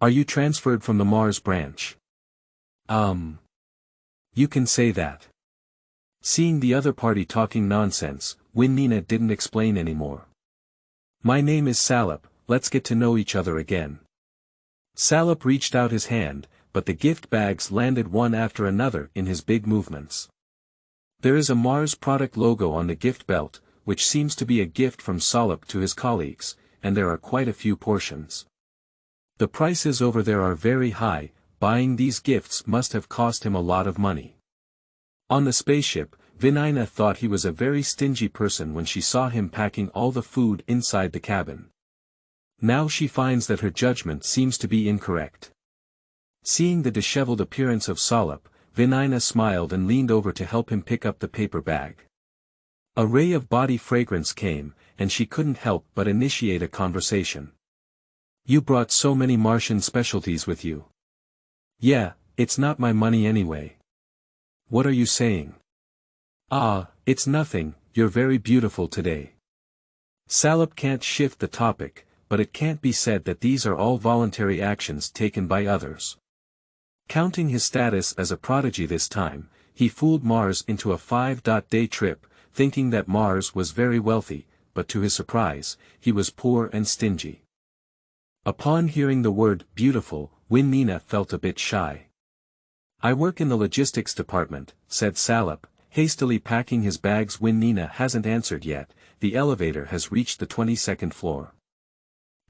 Are you transferred from the Mars branch?" You can say that." Seeing the other party talking nonsense, Wenina didn't explain anymore. "My name is Salop, let's get to know each other again." Salop reached out his hand, but the gift bags landed one after another in his big movements. There is a Mars product logo on the gift belt, which seems to be a gift from Salop to his colleagues, and there are quite a few portions. The prices over there are very high, buying these gifts must have cost him a lot of money. On the spaceship, Wenina thought he was a very stingy person when she saw him packing all the food inside the cabin. Now she finds that her judgment seems to be incorrect. Seeing the disheveled appearance of Salop, Wenina smiled and leaned over to help him pick up the paper bag. A ray of body fragrance came, and she couldn't help but initiate a conversation. "You brought so many Martian specialties with you." "Yeah, it's not my money anyway." "What are you saying?" It's nothing, you're very beautiful today." Salop can't shift the topic, but it can't be said that these are all voluntary actions taken by others. Counting his status as a prodigy this time, he fooled Mars into a 5-day trip, thinking that Mars was very wealthy, but to his surprise, he was poor and stingy. Upon hearing the word beautiful, Wenina felt a bit shy. "I work in the logistics department," said Salop, hastily packing his bags. Wenina hasn't answered yet, the elevator has reached the 22nd floor.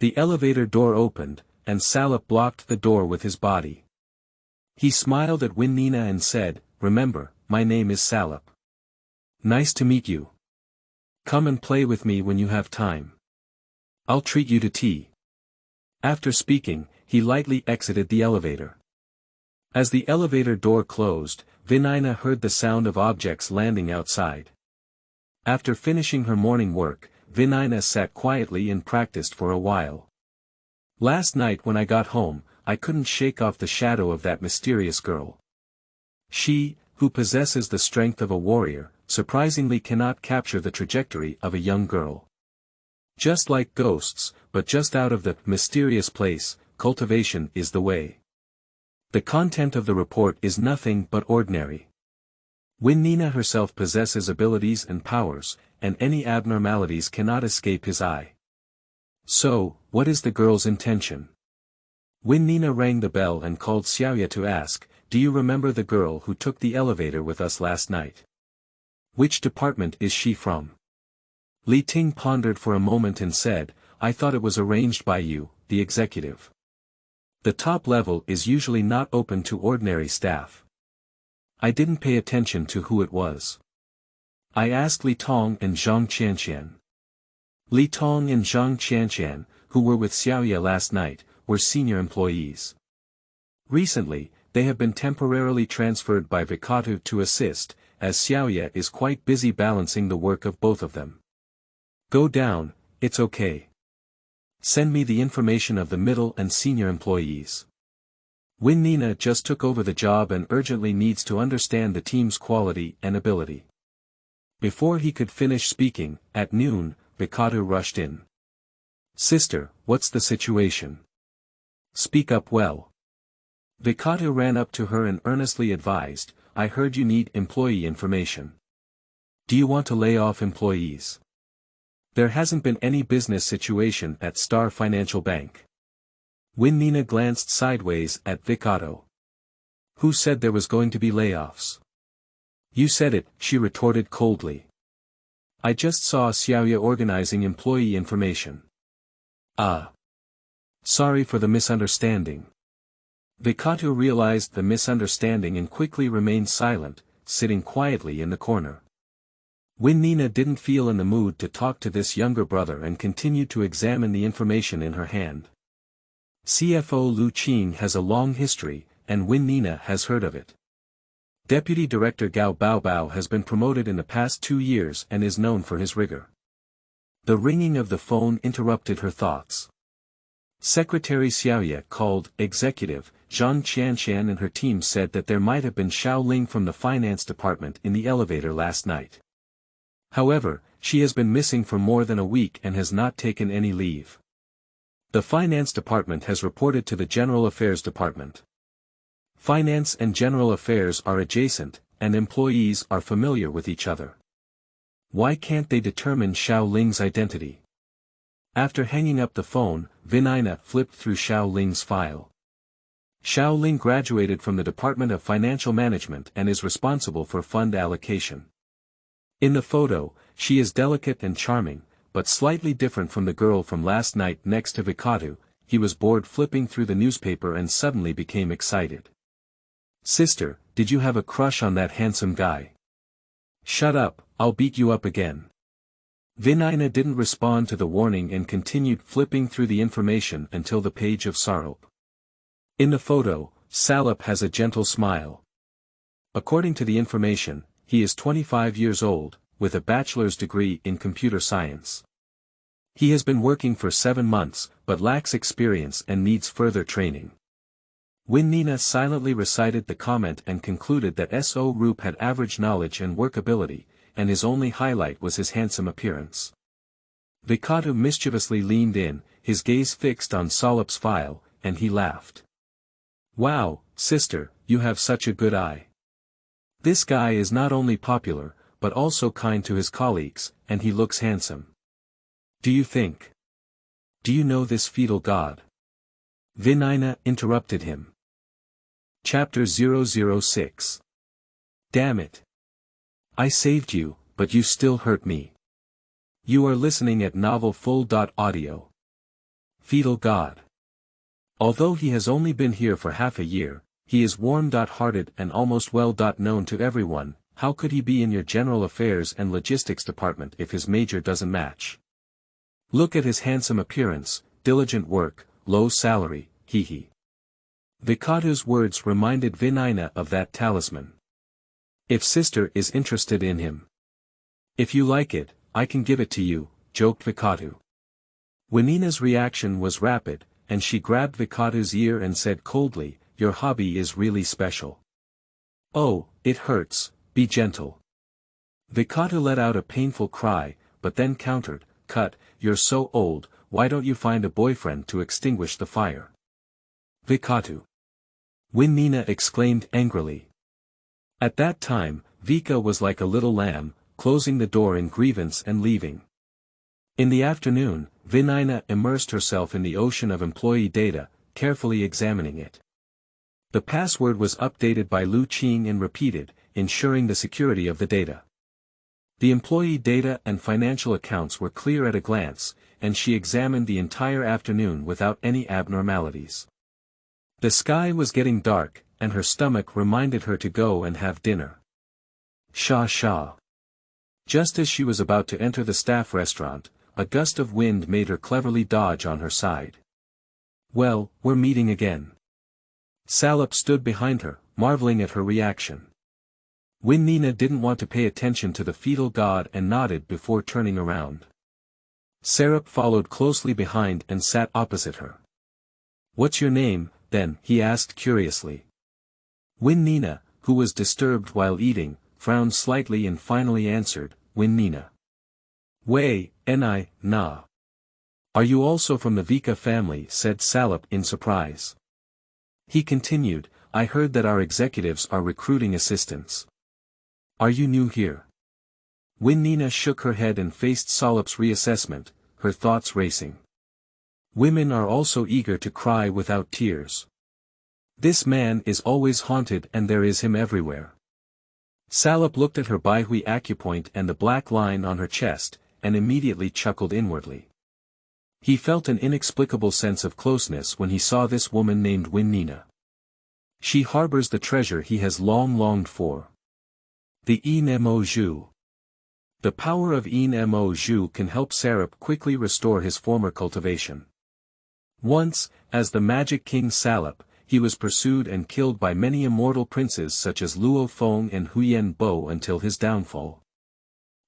The elevator door opened, and Salop blocked the door with his body. He smiled at Wenina and said, "Remember, my name is Salop. Nice to meet you. Come and play with me when you have time. I'll treat you to tea." After speaking, he lightly exited the elevator. As the elevator door closed, Wenina heard the sound of objects landing outside. After finishing her morning work, Wenina sat quietly and practiced for a while. "Last night when I got home, I couldn't shake off the shadow of that mysterious girl. She, who possesses the strength of a warrior, surprisingly cannot capture the trajectory of a young girl. Just like ghosts, but just out of the mysterious place, cultivation is the way. The content of the report is nothing but ordinary. When Nina herself possesses abilities and powers, and any abnormalities cannot escape his eye. So, what is the girl's intention? When Nina rang the bell and called Xiaoya to ask, "Do you remember the girl who took the elevator with us last night? Which department is she from?" Li Ting pondered for a moment and said, "I thought it was arranged by you, the executive. The top level is usually not open to ordinary staff. I didn't pay attention to who it was. I asked Li Tong and Zhang Qianqian." Li Tong and Zhang Qianqian, who were with Xiaoya last night, were senior employees. Recently, they have been temporarily transferred by Vikatu to assist, as Xiaoya is quite busy balancing the work of both of them. "Go down, it's okay. Send me the information of the middle and senior employees. When Nina just took over the job and urgently needs to understand the team's quality and ability." Before he could finish speaking, at noon, Vikatu rushed in. "Sister, what's the situation? Speak up well." Vikatu ran up to her and earnestly advised, "I heard you need employee information. Do you want to lay off employees? There hasn't been any business situation at Star Financial Bank." When Nina glanced sideways at Vikatu. "Who said there was going to be layoffs?" "You said it," she retorted coldly. "I just saw Xiaoya organizing employee information." "Ah. Sorry for the misunderstanding." Vikatu realized the misunderstanding and quickly remained silent, sitting quietly in the corner. When Nina didn't feel in the mood to talk to this younger brother and continued to examine the information in her hand. CFO Lu Qing has a long history, and Wen Nina has heard of it. Deputy Director Gao Baobao has been promoted in the past 2 years and is known for his rigor. The ringing of the phone interrupted her thoughts. Secretary Xiaoya called, "Executive," Zhang Qianshan and her team said that there might have been Xiao Ling from the finance department in the elevator last night. However, she has been missing for more than a week and has not taken any leave. The finance department has reported to the general affairs department. Finance and general affairs are adjacent, and employees are familiar with each other. Why can't they determine Xiao Ling's identity? After hanging up the phone, Vinina flipped through Xiao Ling's file. Xiao Ling graduated from the Department of Financial Management and is responsible for fund allocation. In the photo, she is delicate and charming, but slightly different from the girl from last night next to Vikatu. He was bored flipping through the newspaper and suddenly became excited. "Sister, did you have a crush on that handsome guy?" "Shut up, I'll beat you up again." Vinina didn't respond to the warning and continued flipping through the information until the page of Salop. In the photo, Salop has a gentle smile. According to the information, he is 25 years old, with a bachelor's degree in computer science. He has been working for 7 months, but lacks experience and needs further training. When Nina silently recited the comment and concluded that So Rup had average knowledge and workability, and his only highlight was his handsome appearance. Vikatu mischievously leaned in, his gaze fixed on Salop's file, and he laughed. "Wow, sister, you have such a good eye. This guy is not only popular, but also kind to his colleagues, and he looks handsome. Do you think? Do you know this fetal god?" Vinina interrupted him. Chapter 006. Damn it. I saved you, but you still hurt me. You are listening at Novel Full.audio. Fetal god. Although he has only been here for half a year, he is warm-hearted and almost well-known to everyone. How could he be in your general affairs and logistics department if his major doesn't match? Look at his handsome appearance, diligent work, low salary, hee. Vikatu's words reminded Vinina of that talisman. If sister is interested in him. If you like it, I can give it to you, joked Vikatu. Wenina's reaction was rapid, and she grabbed Vikatu's ear and said coldly, "Your hobby is really special. Oh, it hurts, be gentle." Vikatu let out a painful cry, but then countered, "Cut, you're so old, why don't you find a boyfriend to extinguish the fire?" Vikatu. Nina exclaimed angrily. At that time, Vika was like a little lamb, closing the door in grievance and leaving. In the afternoon, Nina immersed herself in the ocean of employee data, carefully examining it. The password was updated by Lu Qing and repeated, ensuring the security of the data. The employee data and financial accounts were clear at a glance, and she examined the entire afternoon without any abnormalities. The sky was getting dark, and her stomach reminded her to go and have dinner. Sha sha. Just as she was about to enter the staff restaurant, a gust of wind made her cleverly dodge on her side. "Well, we're meeting again." Salop stood behind her, marveling at her reaction. Nina didn't want to pay attention to the fetal god and nodded before turning around. Salop followed closely behind and sat opposite her. "What's your name, then?" he asked curiously. Nina, who was disturbed while eating, frowned slightly and finally answered, "Nina." "Wei, ni, na. Are you also from the Vika family?" said Salop in surprise. He continued, "I heard that our executives are recruiting assistants. Are you new here?" Nina shook her head and faced Salop's reassessment, her thoughts racing. Women are also eager to cry without tears. This man is always haunted and there is him everywhere. Salop looked at her Baihui acupoint and the black line on her chest, and immediately chuckled inwardly. He felt an inexplicable sense of closeness when he saw this woman named Nina. She harbors the treasure he has long longed for. The Mo Zhu. The power of Mo Zhu can help Salop quickly restore his former cultivation. Once, as the Magic King Salop, he was pursued and killed by many immortal princes such as Luo Feng and Huyan Bo until his downfall.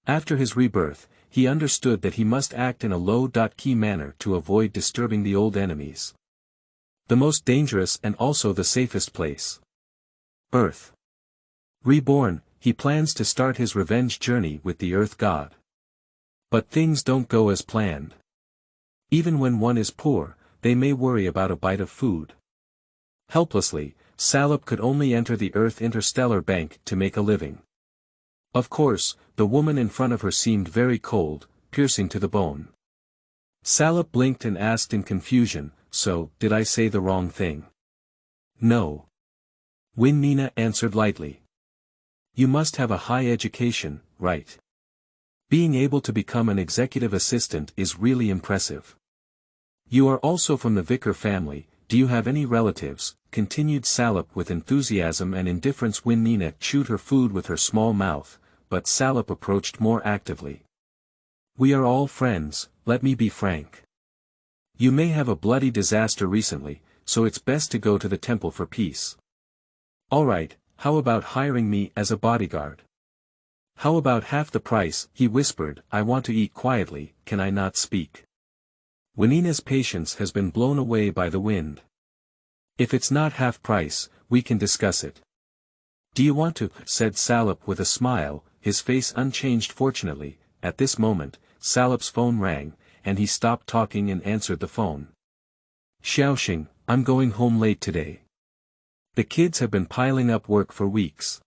After his rebirth, he understood that he must act in a low-key manner to avoid disturbing the old enemies. The most dangerous and also the safest place. Earth. Reborn, he plans to start his revenge journey with the Earth God. But things don't go as planned. Even when one is poor, they may worry about a bite of food. Helplessly, Salop could only enter the Earth Interstellar Bank to make a living. Of course, the woman in front of her seemed very cold, piercing to the bone. Salop blinked and asked in confusion, "So, did I say the wrong thing?" "No." Nina answered lightly. "You must have a high education, right? Being able to become an executive assistant is really impressive. You are also from the Vicar family, do you have any relatives?" continued Salop with enthusiasm and indifference. Nina chewed her food with her small mouth, but Salop approached more actively. "We are all friends, let me be frank. You may have a bloody disaster recently, so it's best to go to the temple for peace. Alright, how about hiring me as a bodyguard? How about half the price?" he whispered. "I want to eat quietly, can I not speak?" Nina's patience has been blown away by the wind. "If it's not half price, we can discuss it." "Do you want to?" said Salop with a smile, his face unchanged. Fortunately, at this moment, Salop's phone rang, and he stopped talking and answered the phone. "Xiaoxing, I'm going home late today. The kids have been piling up work for weeks.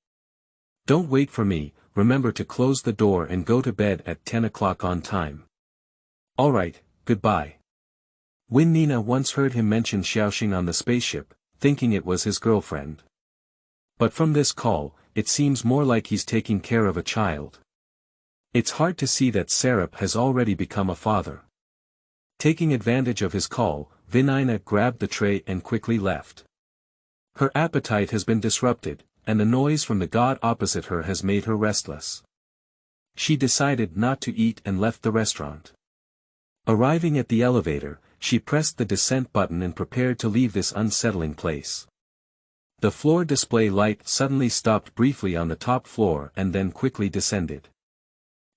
Don't wait for me, remember to close the door and go to bed at 10 o'clock on time." "Alright, goodbye." Nina once heard him mention Xiaoxing on the spaceship, thinking it was his girlfriend. But from this call, it seems more like he's taking care of a child. It's hard to see that Salop has already become a father. Taking advantage of his call, Nina grabbed the tray and quickly left. Her appetite has been disrupted, and the noise from the god opposite her has made her restless. She decided not to eat and left the restaurant. Arriving at the elevator, she pressed the descent button and prepared to leave this unsettling place. The floor display light suddenly stopped briefly on the top floor and then quickly descended.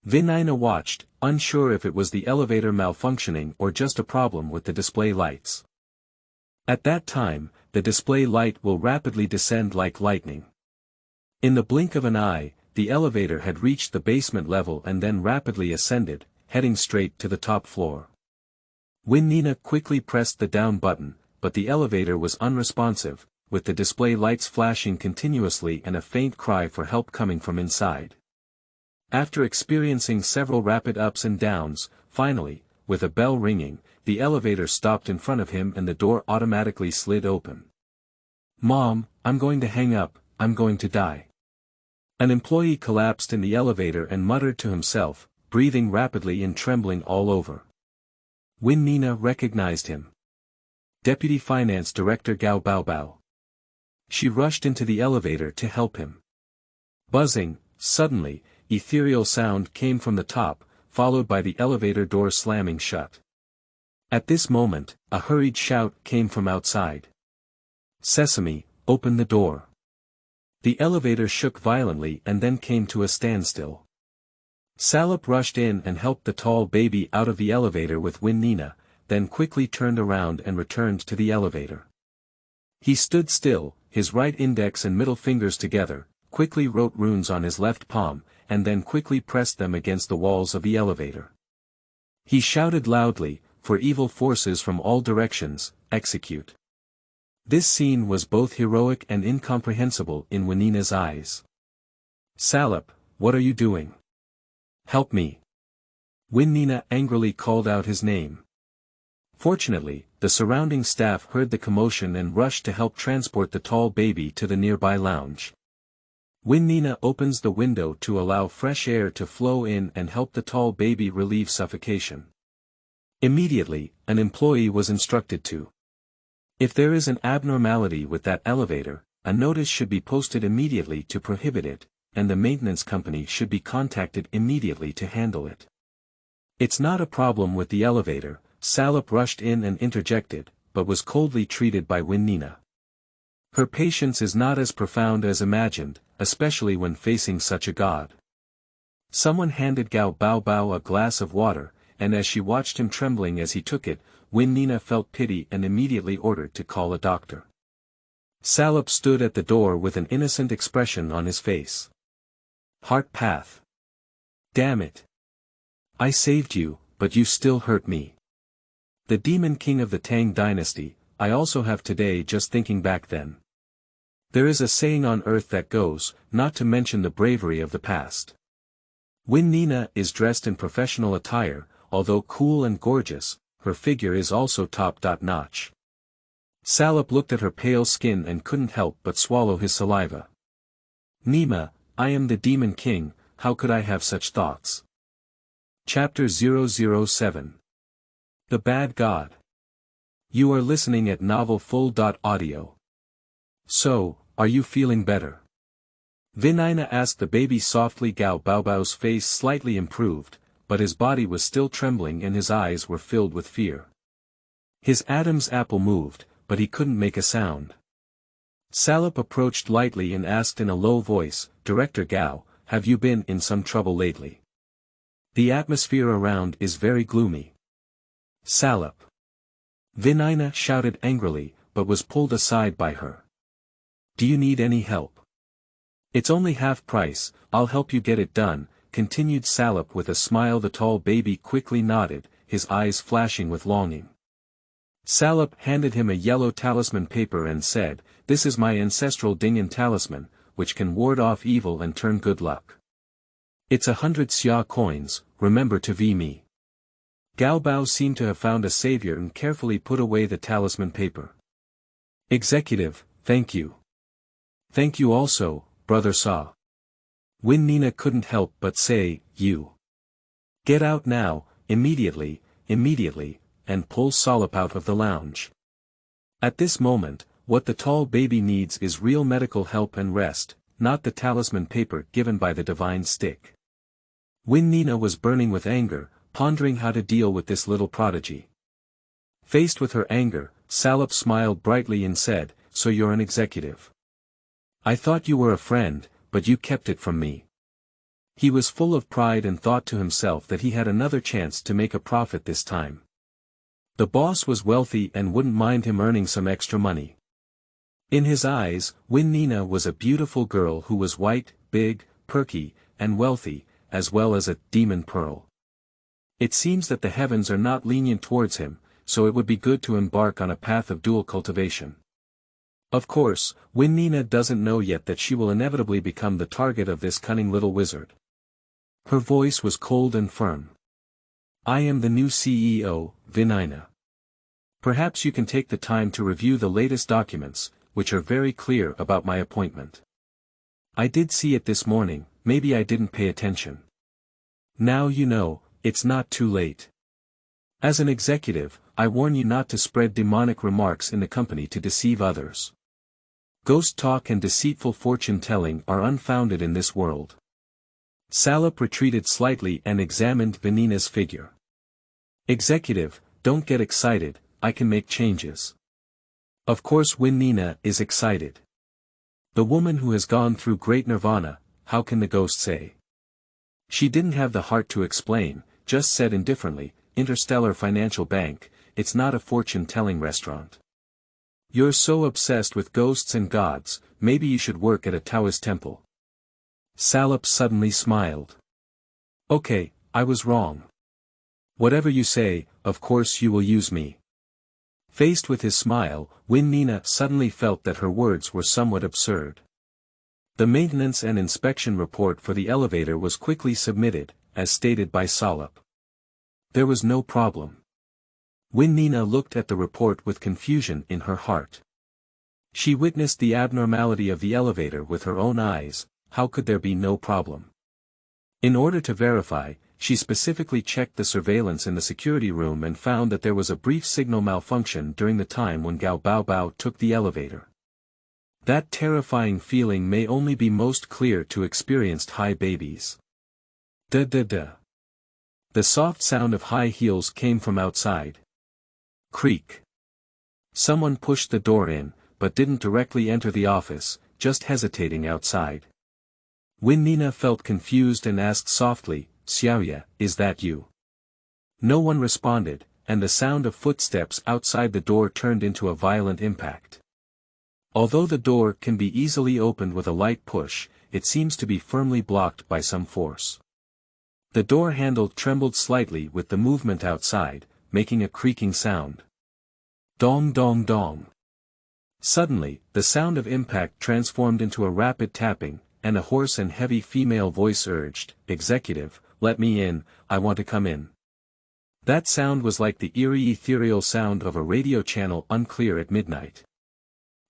Nina watched, unsure if it was the elevator malfunctioning or just a problem with the display lights. At that time, the display light will rapidly descend like lightning. In the blink of an eye, the elevator had reached the basement level and then rapidly ascended, heading straight to the top floor. Nina quickly pressed the down button, but the elevator was unresponsive, with the display lights flashing continuously and a faint cry for help coming from inside. After experiencing several rapid ups and downs, finally, with a bell ringing, the elevator stopped in front of him and the door automatically slid open. "Mom, I'm going to hang up, I'm going to die." An employee collapsed in the elevator and muttered to himself, breathing rapidly and trembling all over. Nina recognized him. Deputy Finance Director Gao Baobao. She rushed into the elevator to help him. Buzzing, suddenly, ethereal sound came from the top, followed by the elevator door slamming shut. At this moment, a hurried shout came from outside. "Sesame, open the door." The elevator shook violently and then came to a standstill. Salop rushed in and helped the tall baby out of the elevator with Nina, then quickly turned around and returned to the elevator. He stood still, his right index and middle fingers together, quickly wrote runes on his left palm, and then quickly pressed them against the walls of the elevator. He shouted loudly, "For evil forces from all directions, execute." This scene was both heroic and incomprehensible in Nina's eyes. "Salop, what are you doing? Help me." Nina angrily called out his name. Fortunately, the surrounding staff heard the commotion and rushed to help transport the tall baby to the nearby lounge. Nina opens the window to allow fresh air to flow in and help the tall baby relieve suffocation. Immediately, an employee was instructed to. If there is an abnormality with that elevator, a notice should be posted immediately to prohibit it, and the maintenance company should be contacted immediately to handle it. "It's not a problem with the elevator," Salop rushed in and interjected, but was coldly treated by Nina. Her patience is not as profound as imagined, especially when facing such a god. Someone handed Gao Baobao a glass of water, and as she watched him trembling as he took it, Nina felt pity and immediately ordered to call a doctor. Salop stood at the door with an innocent expression on his face. "Heart path. Damn it. I saved you, but you still hurt me. The Demon King of the Tang dynasty, I also have today just thinking back then. There is a saying on earth that goes, not to mention the bravery of the past." Nina is dressed in professional attire, although cool and gorgeous, her figure is also top-notch. Salop looked at her pale skin and couldn't help but swallow his saliva. "Nima, I am the Demon King, how could I have such thoughts?" Chapter 007. The Bad God. You are listening at novelfull.audio. "So, are you feeling better?" Nina asked the baby softly. Gao Baobao's face slightly improved, but his body was still trembling and his eyes were filled with fear. His Adam's apple moved, but he couldn't make a sound. Salop approached lightly and asked in a low voice, "Director Gao, have you been in some trouble lately? The atmosphere around is very gloomy." "Salop." Nina shouted angrily, but was pulled aside by her. "Do you need any help?" "It's only half price, I'll help you get it done," continued Salop with a smile. The tall baby quickly nodded, his eyes flashing with longing. Salop handed him a yellow talisman paper and said, "This is my ancestral Dingan talisman, which can ward off evil and turn good luck. It's 100 xia coins, remember to V me." Gao Bao seemed to have found a savior and carefully put away the talisman paper. "Executive, thank you. Thank you also, Brother Saw." Nina couldn't help but say, "You. Get out now, immediately, and pull Salop out of the lounge. At this moment, what the tall baby needs is real medical help and rest, not the talisman paper given by the divine stick." Nina was burning with anger, pondering how to deal with this little prodigy. Faced with her anger, Salop smiled brightly and said, "So you're an executive. I thought you were a friend, but you kept it from me." He was full of pride and thought to himself that he had another chance to make a profit this time. The boss was wealthy and wouldn't mind him earning some extra money. In his eyes, Nina was a beautiful girl who was white, big, perky, and wealthy, as well as a demon pearl. It seems that the heavens are not lenient towards him, so it would be good to embark on a path of dual cultivation. Of course, Nina doesn't know yet that she will inevitably become the target of this cunning little wizard. Her voice was cold and firm. I am the new CEO, Nina. Perhaps you can take the time to review the latest documents, which are very clear about my appointment. I did see it this morning, maybe I didn't pay attention. Now you know, it's not too late. As an executive, I warn you not to spread demonic remarks in the company to deceive others. Ghost talk and deceitful fortune-telling are unfounded in this world. Salop retreated slightly and examined Nina's figure. Executive, don't get excited, I can make changes. Of course Nina is excited. The woman who has gone through great nirvana, how can the ghost say? She didn't have the heart to explain, just said indifferently, Interstellar Financial Bank, it's not a fortune-telling restaurant. You're so obsessed with ghosts and gods, maybe you should work at a Taoist temple. Salop suddenly smiled. Okay, I was wrong. Whatever you say, of course you will use me. Faced with his smile, Nina suddenly felt that her words were somewhat absurd. The maintenance and inspection report for the elevator was quickly submitted, as stated by Salop. There was no problem. Nina looked at the report with confusion in her heart. She witnessed the abnormality of the elevator with her own eyes, how could there be no problem? In order to verify, she specifically checked the surveillance in the security room and found that there was a brief signal malfunction during the time when Gao Baobao took the elevator. That terrifying feeling may only be most clear to experienced high babies. Da-da-da. The soft sound of high heels came from outside. Creak. Someone pushed the door in, but didn't directly enter the office, just hesitating outside. Nina felt confused and asked softly, Xiaoya, is that you? No one responded, and the sound of footsteps outside the door turned into a violent impact. Although the door can be easily opened with a light push, it seems to be firmly blocked by some force. The door handle trembled slightly with the movement outside, making a creaking sound. Dong dong dong. Suddenly, the sound of impact transformed into a rapid tapping, and a hoarse and heavy female voice urged, Executive, let me in, I want to come in. That sound was like the eerie ethereal sound of a radio channel unclear at midnight.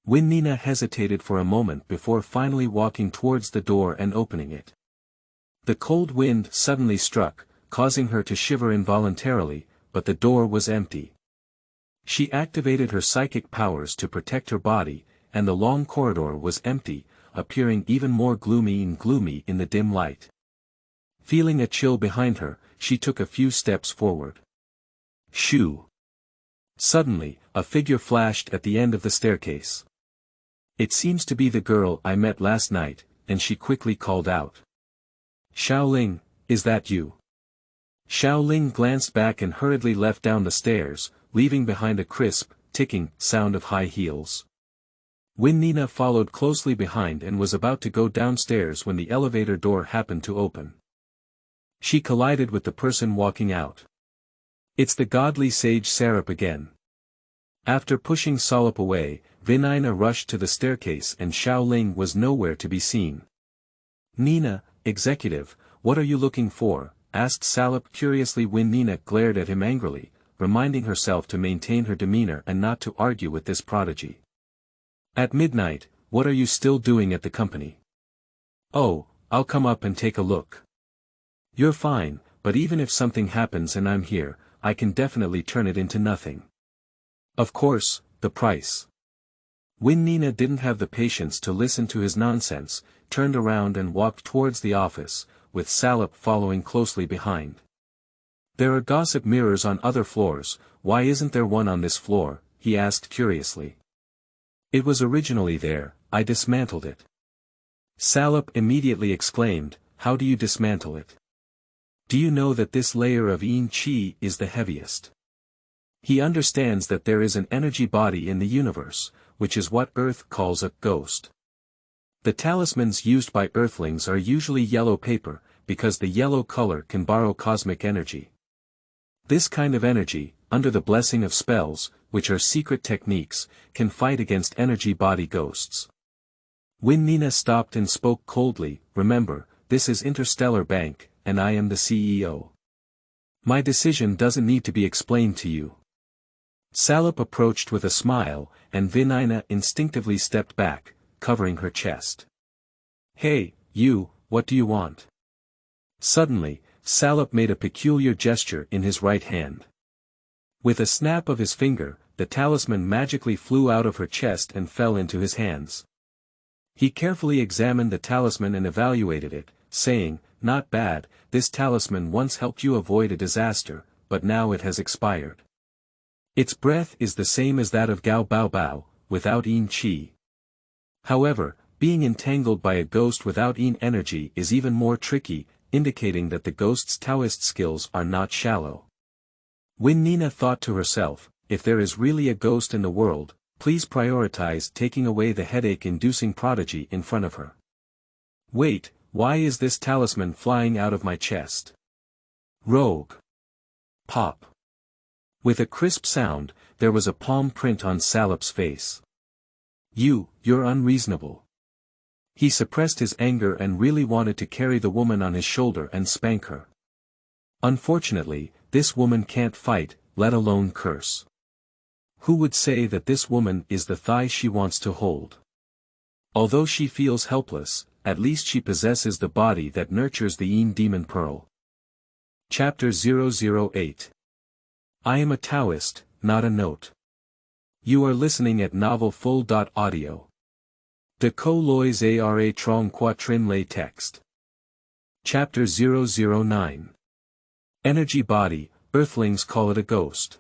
Nina hesitated for a moment before finally walking towards the door and opening it. The cold wind suddenly struck, causing her to shiver involuntarily, but the door was empty. She activated her psychic powers to protect her body, and the long corridor was empty, appearing even more gloomy in the dim light. Feeling a chill behind her, she took a few steps forward. Shoo! Suddenly, a figure flashed at the end of the staircase. It seems to be the girl I met last night, and she quickly called out. Xiaoling, is that you? Xiaoling glanced back and hurriedly left down the stairs, leaving behind a crisp, ticking sound of high heels. Nina followed closely behind and was about to go downstairs when the elevator door happened to open. She collided with the person walking out. It's the godly sage Salop again. After pushing Salop away, Nina rushed to the staircase and Xiaoling was nowhere to be seen. Nina, executive, what are you looking for? Asked Salop curiously when Nina glared at him angrily, reminding herself to maintain her demeanor and not to argue with this prodigy. At midnight, what are you still doing at the company? Oh, I'll come up and take a look. You're fine, but even if something happens and I'm here, I can definitely turn it into nothing. Of course, the price. Nina didn't have the patience to listen to his nonsense, turned around and walked towards the office, with Salop following closely behind. There are gossip mirrors on other floors, why isn't there one on this floor? He asked curiously. It was originally there, I dismantled it. Salop immediately exclaimed, how do you dismantle it? Do you know that this layer of yin qi is the heaviest? He understands that there is an energy body in the universe, which is what Earth calls a ghost. The talismans used by Earthlings are usually yellow paper, because the yellow color can borrow cosmic energy. This kind of energy, under the blessing of spells, which are secret techniques, can fight against energy body ghosts. When Nina stopped and spoke coldly, "Remember, this is Interstellar Bank, and I am the CEO. My decision doesn't need to be explained to you." Salop approached with a smile, and Nina instinctively stepped back, covering her chest. "Hey, you, what do you want?" Suddenly, Salop made a peculiar gesture in his right hand. With a snap of his finger, the talisman magically flew out of her chest and fell into his hands. He carefully examined the talisman and evaluated it, saying, "Not bad, this talisman once helped you avoid a disaster, but now it has expired. Its breath is the same as that of Gao Bao Bao, without yin qi. However, being entangled by a ghost without yin energy is even more tricky, indicating that the ghost's Taoist skills are not shallow." When Nina thought to herself, if there is really a ghost in the world, please prioritize taking away the headache-inducing prodigy in front of her. Wait, why is this talisman flying out of my chest? Rogue. Pop. With a crisp sound, there was a palm print on Salop's face. You're unreasonable." He suppressed his anger and really wanted to carry the woman on his shoulder and spank her. Unfortunately, this woman can't fight, let alone curse. Who would say that this woman is the thigh she wants to hold? Although she feels helpless, at least she possesses the body that nurtures the Yin Demon Pearl. Chapter 008. I am a Taoist, not a note. You are listening at novelfull.audio. De Co Lois Ara Trong Quatrin Lay Text. Chapter 009. Energy Body, Earthlings call it a ghost.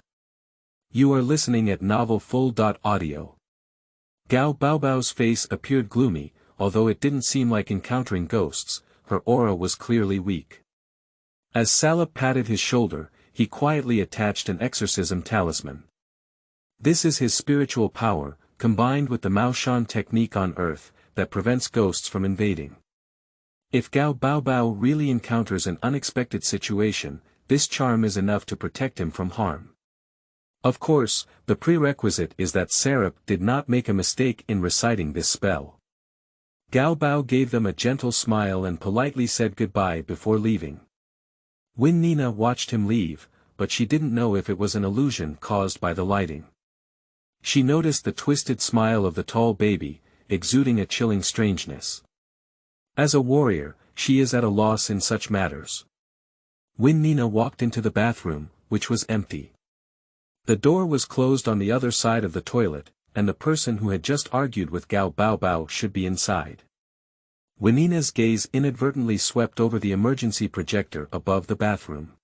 You are listening at novelfull.audio. Gao Baobao's face appeared gloomy, although it didn't seem like encountering ghosts, her aura was clearly weak. As Salop patted his shoulder, he quietly attached an exorcism talisman. This is his spiritual power, combined with the Maoshan technique on Earth, that prevents ghosts from invading. If Gao Baobao really encounters an unexpected situation, this charm is enough to protect him from harm. Of course, the prerequisite is that Salop did not make a mistake in reciting this spell. Gao Bao gave them a gentle smile and politely said goodbye before leaving. When Nina watched him leave, but she didn't know if it was an illusion caused by the lighting. She noticed the twisted smile of the tall baby, exuding a chilling strangeness. As a warrior, she is at a loss in such matters. When Nina walked into the bathroom, which was empty. The door was closed on the other side of the toilet, and the person who had just argued with Gao Baobao should be inside. When Nina's gaze inadvertently swept over the emergency projector above the bathroom.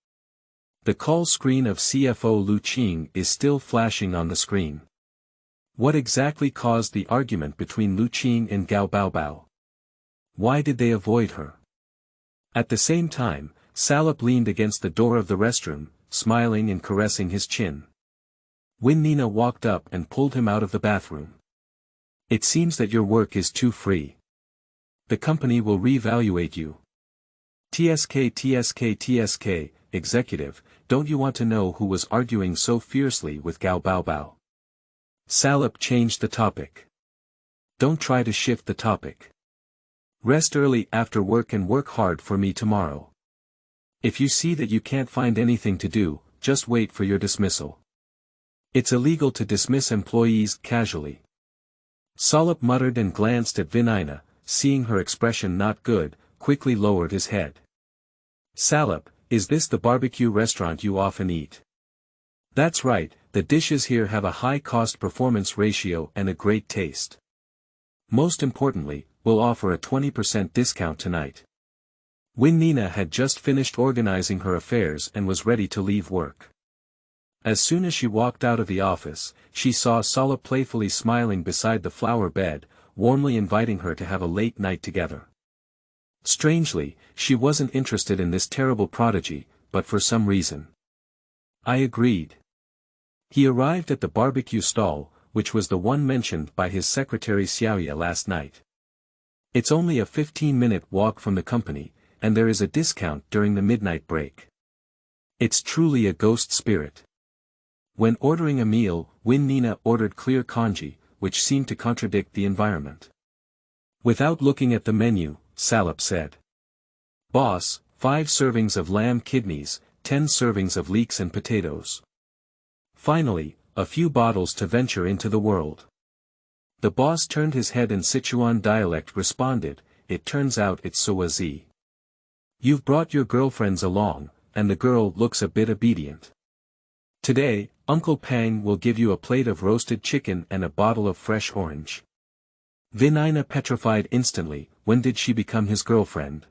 The call screen of CFO Lu Qing is still flashing on the screen. What exactly caused the argument between Lu Qing and Gao Baobao? Why did they avoid her? At the same time, Salop leaned against the door of the restroom, smiling and caressing his chin. When Nina walked up and pulled him out of the bathroom. It seems that your work is too free. The company will reevaluate you. TSK, executive, don't you want to know who was arguing so fiercely with Gao Baobao? Salop changed the topic. Don't try to shift the topic. Rest early after work and work hard for me tomorrow. If you see that you can't find anything to do, just wait for your dismissal. It's illegal to dismiss employees casually. Salop muttered and glanced at Nina, seeing her expression not good, quickly lowered his head. Salop, is this the barbecue restaurant you often eat? That's right, the dishes here have a high cost-performance ratio and a great taste. Most importantly, we'll offer a 20% discount tonight. When Nina had just finished organizing her affairs and was ready to leave work. As soon as she walked out of the office, she saw Salop playfully smiling beside the flower bed, warmly inviting her to have a late night together. Strangely, she wasn't interested in this terrible prodigy, but for some reason. I agreed. He arrived at the barbecue stall, which was the one mentioned by his secretary Xiaoya last night. It's only a 15-minute walk from the company, and there is a discount during the midnight break. It's truly a ghost spirit. When ordering a meal, Nina ordered clear congee, which seemed to contradict the environment. Without looking at the menu, Salop said. Boss, 5 servings of lamb kidneys, 10 servings of leeks and potatoes. Finally, a few bottles to venture into the world. The boss turned his head and Sichuan dialect responded, it turns out it's Suazi. You've brought your girlfriends along, and the girl looks a bit obedient. Today, Uncle Pang will give you a plate of roasted chicken and a bottle of fresh orange. Nina petrified instantly, when did she become his girlfriend?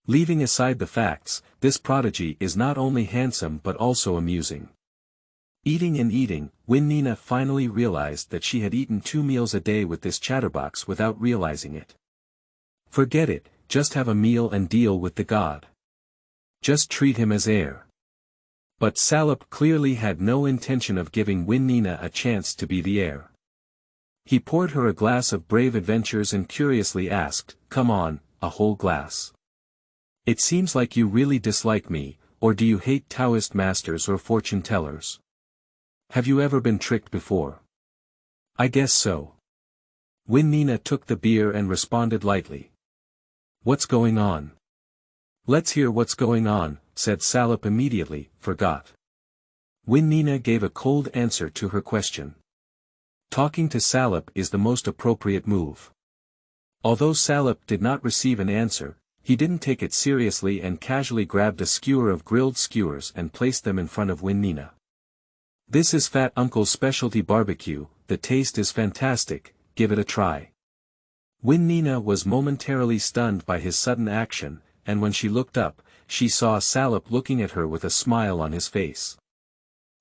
Leaving aside the facts, this prodigy is not only handsome but also amusing. Eating and eating, Nina finally realized that she had eaten 2 meals a day with this chatterbox without realizing it. Forget it, just have a meal and deal with the god. Just treat him as heir. But Salop clearly had no intention of giving Nina a chance to be the heir. He poured her a glass of brave adventures and curiously asked, come on, a whole glass. It seems like you really dislike me, or do you hate Taoist masters or fortune tellers? Have you ever been tricked before? I guess so. Nina took the beer and responded lightly. What's going on? Let's hear what's going on, said Salop immediately, forgot. Nina gave a cold answer to her question. Talking to Salop is the most appropriate move. Although Salop did not receive an answer, he didn't take it seriously and casually grabbed a skewer of grilled skewers and placed them in front of Nina. This is Fat Uncle's specialty barbecue, the taste is fantastic, give it a try. Nina was momentarily stunned by his sudden action, and when she looked up, she saw Salop looking at her with a smile on his face.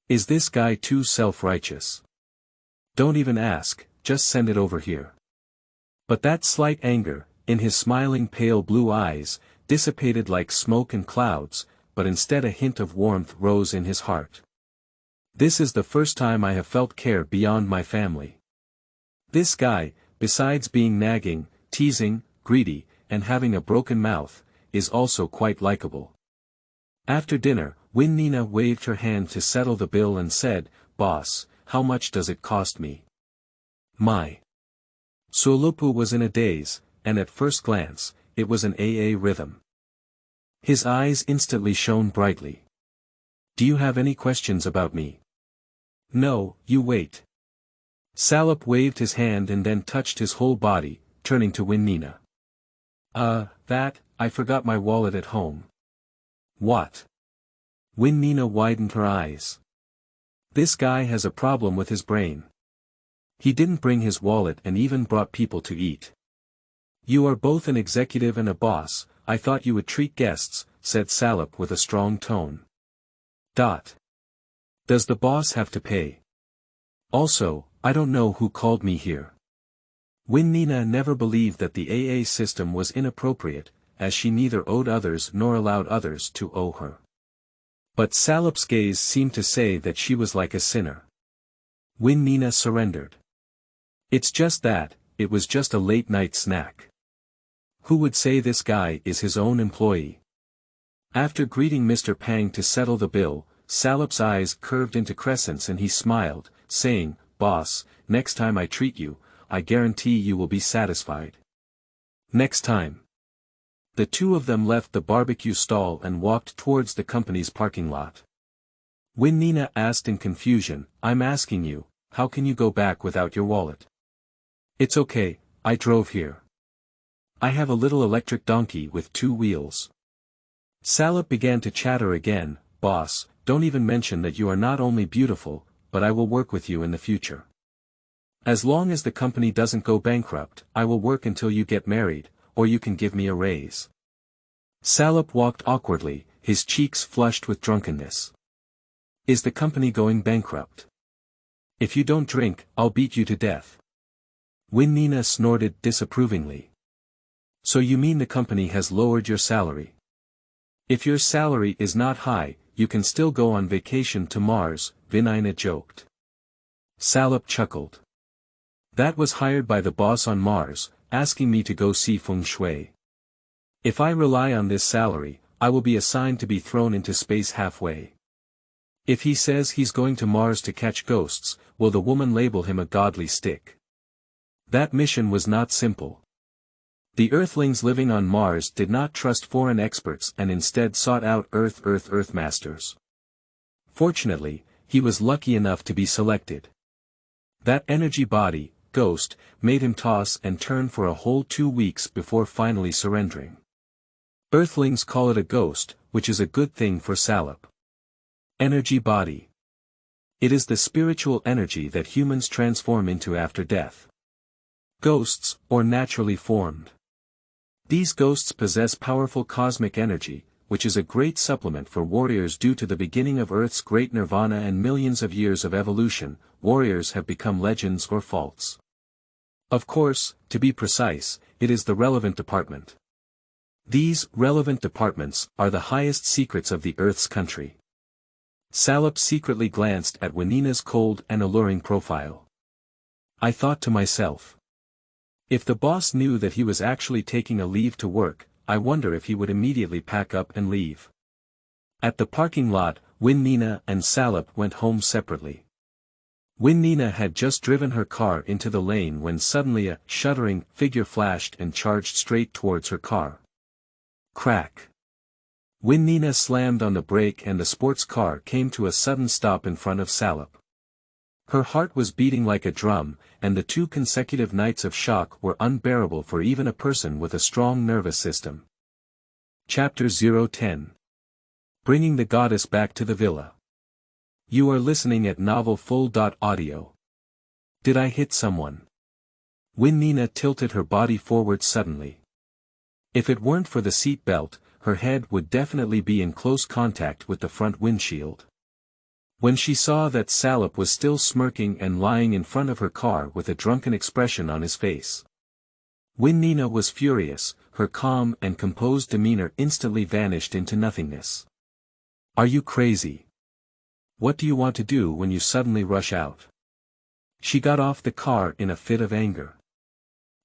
Is this guy too self-righteous? Don't even ask, just send it over here. But that slight anger, in his smiling pale blue eyes, dissipated like smoke and clouds, but instead a hint of warmth rose in his heart. This is the first time I have felt care beyond my family. This guy, besides being nagging, teasing, greedy, and having a broken mouth, is also quite likable. After dinner, Nina waved her hand to settle the bill and said, Boss, how much does it cost me? My. Sulupu was in a daze, and at first glance, it was an AA rhythm. His eyes instantly shone brightly. Do you have any questions about me? No, you wait. Salop waved his hand and then touched his whole body, turning to Nina. I forgot my wallet at home. What? Nina widened her eyes. This guy has a problem with his brain. He didn't bring his wallet and even brought people to eat. You are both an executive and a boss, I thought you would treat guests, said Salop with a strong tone. Does the boss have to pay? Also, I don't know who called me here. Nina never believed that the AA system was inappropriate, as she neither owed others nor allowed others to owe her. But Salop's gaze seemed to say that she was like a sinner. Nina surrendered. It's just that, it was just a late-night snack. Who would say this guy is his own employee? After greeting Mr. Pang to settle the bill, Salop's eyes curved into crescents and he smiled, saying, Boss, next time I treat you, I guarantee you will be satisfied. Next time. The two of them left the barbecue stall and walked towards the company's parking lot. Nina asked in confusion, I'm asking you, how can you go back without your wallet? It's okay, I drove here. I have a little electric donkey with 2 wheels. Salop began to chatter again, Boss, don't even mention that you are not only beautiful, but I will work with you in the future. As long as the company doesn't go bankrupt, I will work until you get married, or you can give me a raise. Salop walked awkwardly, his cheeks flushed with drunkenness. Is the company going bankrupt? If you don't drink, I'll beat you to death. Nina snorted disapprovingly. So you mean the company has lowered your salary? If your salary is not high, you can still go on vacation to Mars, Nina joked. Salop chuckled. That was hired by the boss on Mars, asking me to go see feng shui. If I rely on this salary, I will be assigned to be thrown into space halfway. If he says he's going to Mars to catch ghosts, will the woman label him a godly stick? That mission was not simple. The Earthlings living on Mars did not trust foreign experts and instead sought out Earth masters. Fortunately, he was lucky enough to be selected. That energy body, Ghost, made him toss and turn for a whole 2 weeks before finally surrendering. Earthlings call it a ghost, which is a good thing for Salop. Energy body. It is the spiritual energy that humans transform into after death. Ghosts, or naturally formed. These ghosts possess powerful cosmic energy, which is a great supplement for warriors due to the beginning of Earth's great nirvana and millions of years of evolution. Warriors have become legends or faults. Of course, to be precise, it is the relevant department. These relevant departments are the highest secrets of the Earth's country. Salop secretly glanced at Wanina's cold and alluring profile. I thought to myself. If the boss knew that he was actually taking a leave to work, I wonder if he would immediately pack up and leave. At the parking lot, Wanina and Salop went home separately. Wanina had just driven her car into the lane when suddenly a shuddering figure flashed and charged straight towards her car. Crack. Wanina slammed on the brake and the sports car came to a sudden stop in front of Salop. Her heart was beating like a drum, and the 2 consecutive nights of shock were unbearable for even a person with a strong nervous system. Chapter 010. Bringing the goddess back to the villa. You are listening at novelfull.audio. Did I hit someone? Wanina tilted her body forward suddenly. If it weren't for the seat belt, her head would definitely be in close contact with the front windshield. When she saw that Salop was still smirking and lying in front of her car with a drunken expression on his face. Wanina was furious, her calm and composed demeanor instantly vanished into nothingness. Are you crazy? What do you want to do when you suddenly rush out? She got off the car in a fit of anger.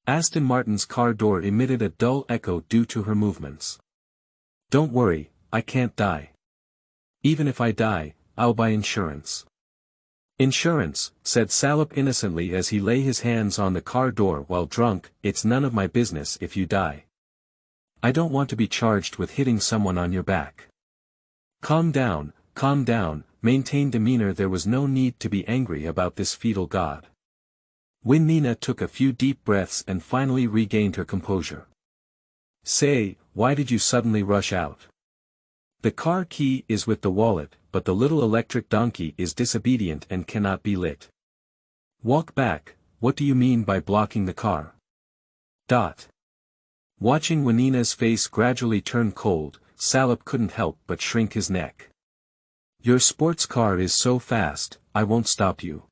Aston Martin's car door emitted a dull echo due to her movements. Don't worry, I can't die. Even if I die, I'll buy insurance. Insurance, said Salop innocently as he lay his hands on the car door while drunk. It's none of my business if you die. I don't want to be charged with hitting someone on your back. Calm down, maintain demeanor. There was no need to be angry about this fetal god. Wanina took a few deep breaths and finally regained her composure. Say, why did you suddenly rush out? The car key is with the wallet, but the little electric donkey is disobedient and cannot be lit. Walk back. What do you mean by blocking the car? Watching Wanina's face gradually turn cold, Salop couldn't help but shrink his neck. Your sports car is so fast, I won't stop you.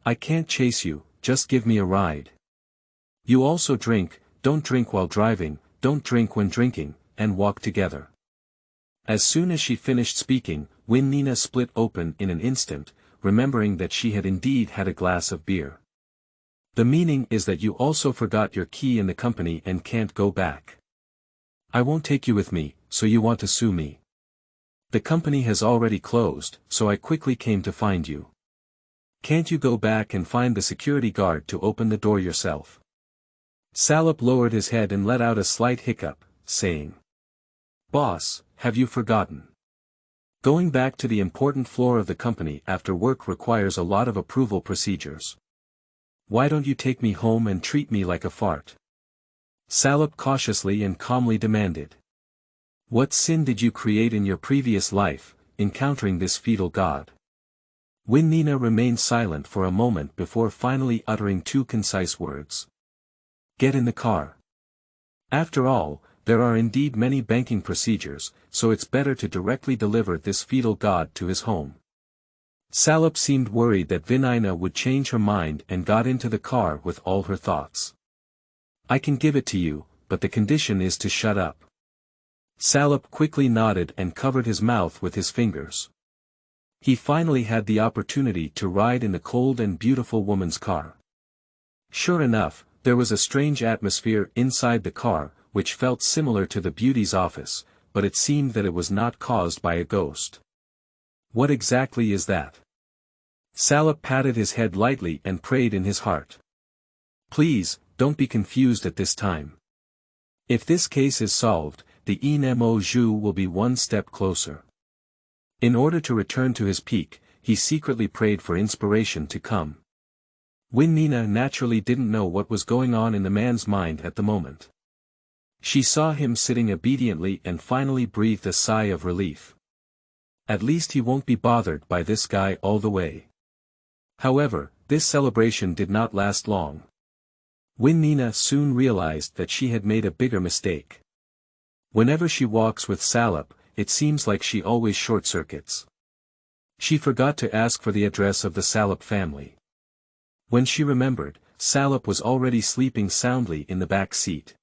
I can't chase you, just give me a ride. You also drink, don't drink while driving, don't drink when drinking, and walk together. As soon as she finished speaking, Wanina split open in an instant, remembering that she had indeed had a glass of beer. The meaning is that you also forgot your key in the company and can't go back. I won't take you with me, so you want to sue me. The company has already closed, so I quickly came to find you. Can't you go back and find the security guard to open the door yourself? Salop lowered his head and let out a slight hiccup, saying. Boss, have you forgotten? Going back to the important floor of the company after work requires a lot of approval procedures. Why don't you take me home and treat me like a fart? Salop cautiously and calmly demanded. What sin did you create in your previous life, encountering this fetal god? Wanina remained silent for a moment before finally uttering 2 concise words. Get in the car. After all, there are indeed many banking procedures, so it's better to directly deliver this fetal god to his home. Salop seemed worried that Wanina would change her mind and got into the car with all her thoughts. I can give it to you, but the condition is to shut up. Salop quickly nodded and covered his mouth with his fingers. He finally had the opportunity to ride in the cold and beautiful woman's car. Sure enough, There was a strange atmosphere inside the car, which felt similar to the beauty's office, but it seemed that it was not caused by a ghost. What exactly is that? Salop patted his head lightly and prayed in his heart. Please, don't be confused at this time. If this case is solved, the Nmo Zhu will be one step closer. In order to return to his peak, he secretly prayed for inspiration to come. Wen Nina naturally didn't know what was going on in the man's mind at the moment. She saw him sitting obediently and finally breathed a sigh of relief. At least he won't be bothered by this guy all the way. However, this celebration did not last long. Wen Nina soon realized that she had made a bigger mistake. Whenever she walks with Salop, it seems like she always short-circuits. She forgot to ask for the address of the Salop family. When she remembered, Salop was already sleeping soundly in the back seat.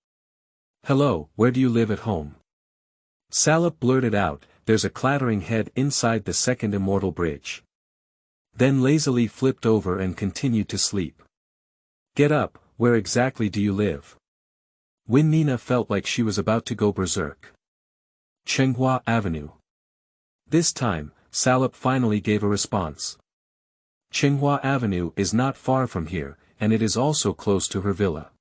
Hello, where do you live at home? Salop blurted out, there's a clattering head inside the second immortal bridge. Then lazily flipped over and continued to sleep. Get up, where exactly do you live? Wen Nina felt like she was about to go berserk. Chenghua Avenue. This time, Salop finally gave a response. Chenghua Avenue is not far from here, and it is also close to her villa.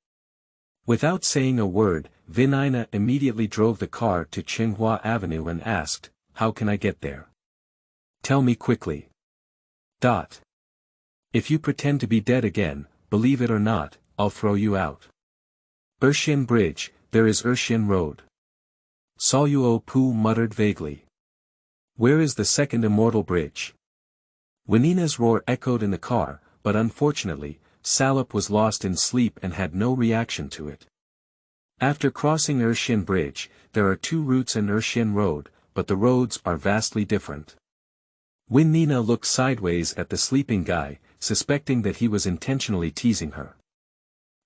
Without saying a word, Vinina immediately drove the car to Chenghua Avenue and asked, how can I get there? Tell me quickly. If you pretend to be dead again, believe it or not, I'll throw you out. Erxian Bridge, there is Erxian Road. Soluo Pu muttered vaguely. Where is the second immortal bridge? Wenina's roar echoed in the car, but unfortunately, Salop was lost in sleep and had no reaction to it. After crossing Erxian Bridge, there are two routes in Erxian Road, but the roads are vastly different. Wen Nina looked sideways at the sleeping guy, suspecting that he was intentionally teasing her.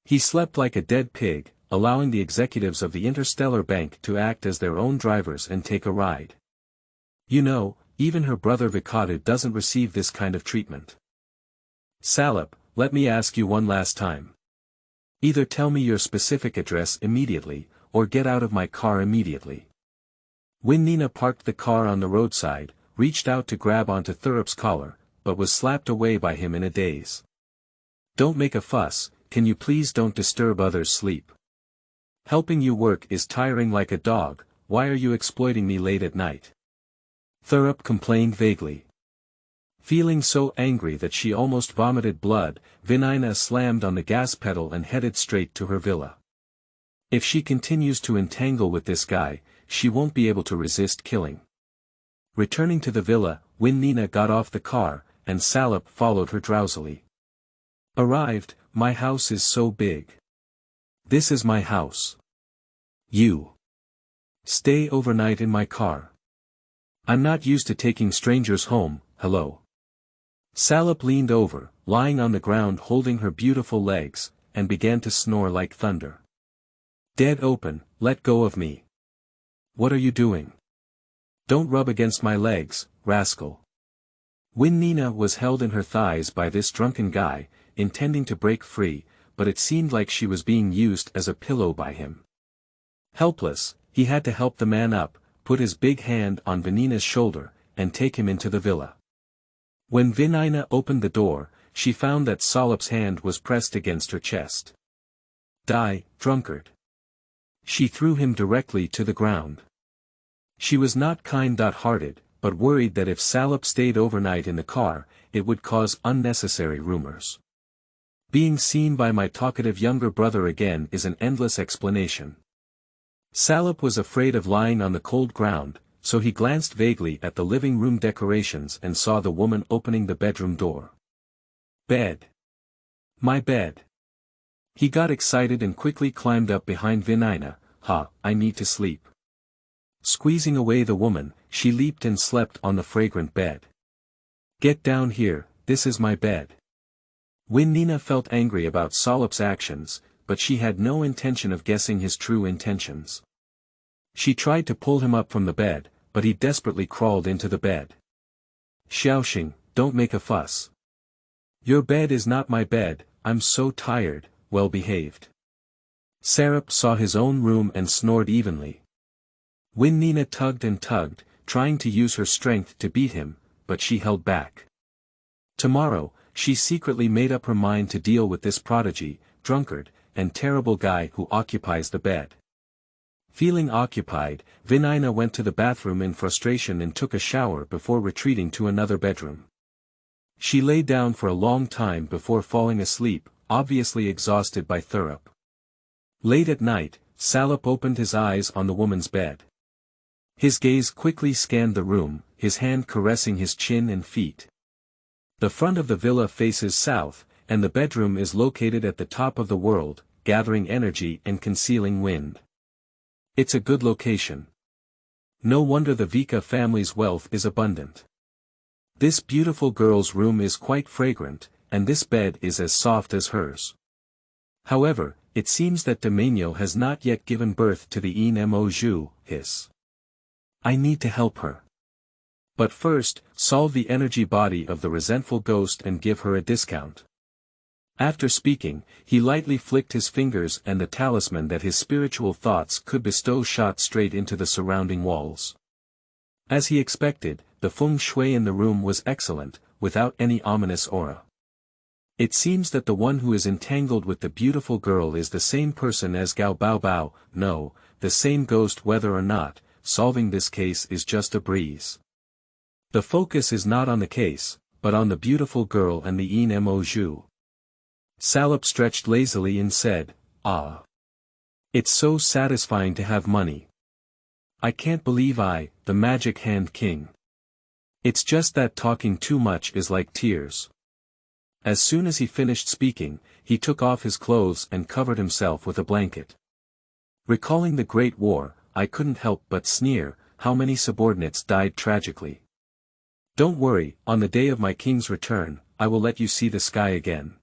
He slept like a dead pig, allowing the executives of the Interstellar Bank to act as their own drivers and take a ride. You know, even her brother Vicatu doesn't receive this kind of treatment. Salop, let me ask you one last time. Either tell me your specific address immediately, or get out of my car immediately. Wen Nina parked the car on the roadside, reached out to grab onto Thurup's collar, but was slapped away by him in a daze. Don't make a fuss, can you please don't disturb others' sleep? Helping you work is tiring like a dog, why are you exploiting me late at night? Thurup complained vaguely. Feeling so angry that she almost vomited blood, Vinina slammed on the gas pedal and headed straight to her villa. If she continues to entangle with this guy, she won't be able to resist killing. Returning to the villa, Wen Nina got off the car, and Salop followed her drowsily. Arrived, my house is so big. This is my house. You. Stay overnight in my car. I'm not used to taking strangers home, hello. Salop leaned over, lying on the ground holding her beautiful legs, and began to snore like thunder. Dead open, let go of me. What are you doing? Don't rub against my legs, rascal. Wen Nina was held in her thighs by this drunken guy, intending to break free, but it seemed like she was being used as a pillow by him. Helpless, he had to help the man up, put his big hand on Venina's shoulder, and take him into the villa. When Vinina opened the door, she found that Salop's hand was pressed against her chest. Die, drunkard. She threw him directly to the ground. She was not kind-hearted, but worried that if Salop stayed overnight in the car, it would cause unnecessary rumors. Being seen by my talkative younger brother again is an endless explanation. Salop was afraid of lying on the cold ground, so he glanced vaguely at the living room decorations and saw the woman opening the bedroom door. Bed. My bed. He got excited and quickly climbed up behind Vinina. I need to sleep. Squeezing away the woman, she leaped and slept on the fragrant bed. Get down here, this is my bed. Wen Nina felt angry about Salop's actions, but she had no intention of guessing his true intentions. She tried to pull him up from the bed, but he desperately crawled into the bed. Xiaoxing, don't make a fuss. Your bed is not my bed, I'm so tired, well behaved. Salop saw his own room and snored evenly. Nina tugged and tugged, trying to use her strength to beat him, but she held back. Tomorrow, she secretly made up her mind to deal with this prodigy, drunkard, and terrible guy who occupies the bed. Feeling occupied, Nina went to the bathroom in frustration and took a shower before retreating to another bedroom. She lay down for a long time before falling asleep, obviously exhausted by Salop. Late at night, Salop opened his eyes on the woman's bed. His gaze quickly scanned the room, his hand caressing his chin and feet. The front of the villa faces south, and the bedroom is located at the top of the world, gathering energy and concealing wind. It's a good location. No wonder the Vika family's wealth is abundant. This beautiful girl's room is quite fragrant, and this bed is as soft as hers. However, it seems that Domenio has not yet given birth to the immortal. I need to help her. But first, solve the energy body of the resentful ghost and give her a discount. After speaking, he lightly flicked his fingers and the talisman that his spiritual thoughts could bestow shot straight into the surrounding walls. As he expected, the feng shui in the room was excellent, without any ominous aura. It seems that the one who is entangled with the beautiful girl is the same person as Gao Bao, no, the same ghost whether or not, solving this case is just a breeze. The focus is not on the case, but on the beautiful girl and the immortal. Salop stretched lazily and said, "Ah. It's so satisfying to have money. I can't believe the magic hand king. It's just that talking too much is like tears." As soon as he finished speaking, he took off his clothes and covered himself with a blanket. Recalling the Great War, I couldn't help but sneer, how many subordinates died tragically. Don't worry, on the day of my king's return, I will let you see the sky again.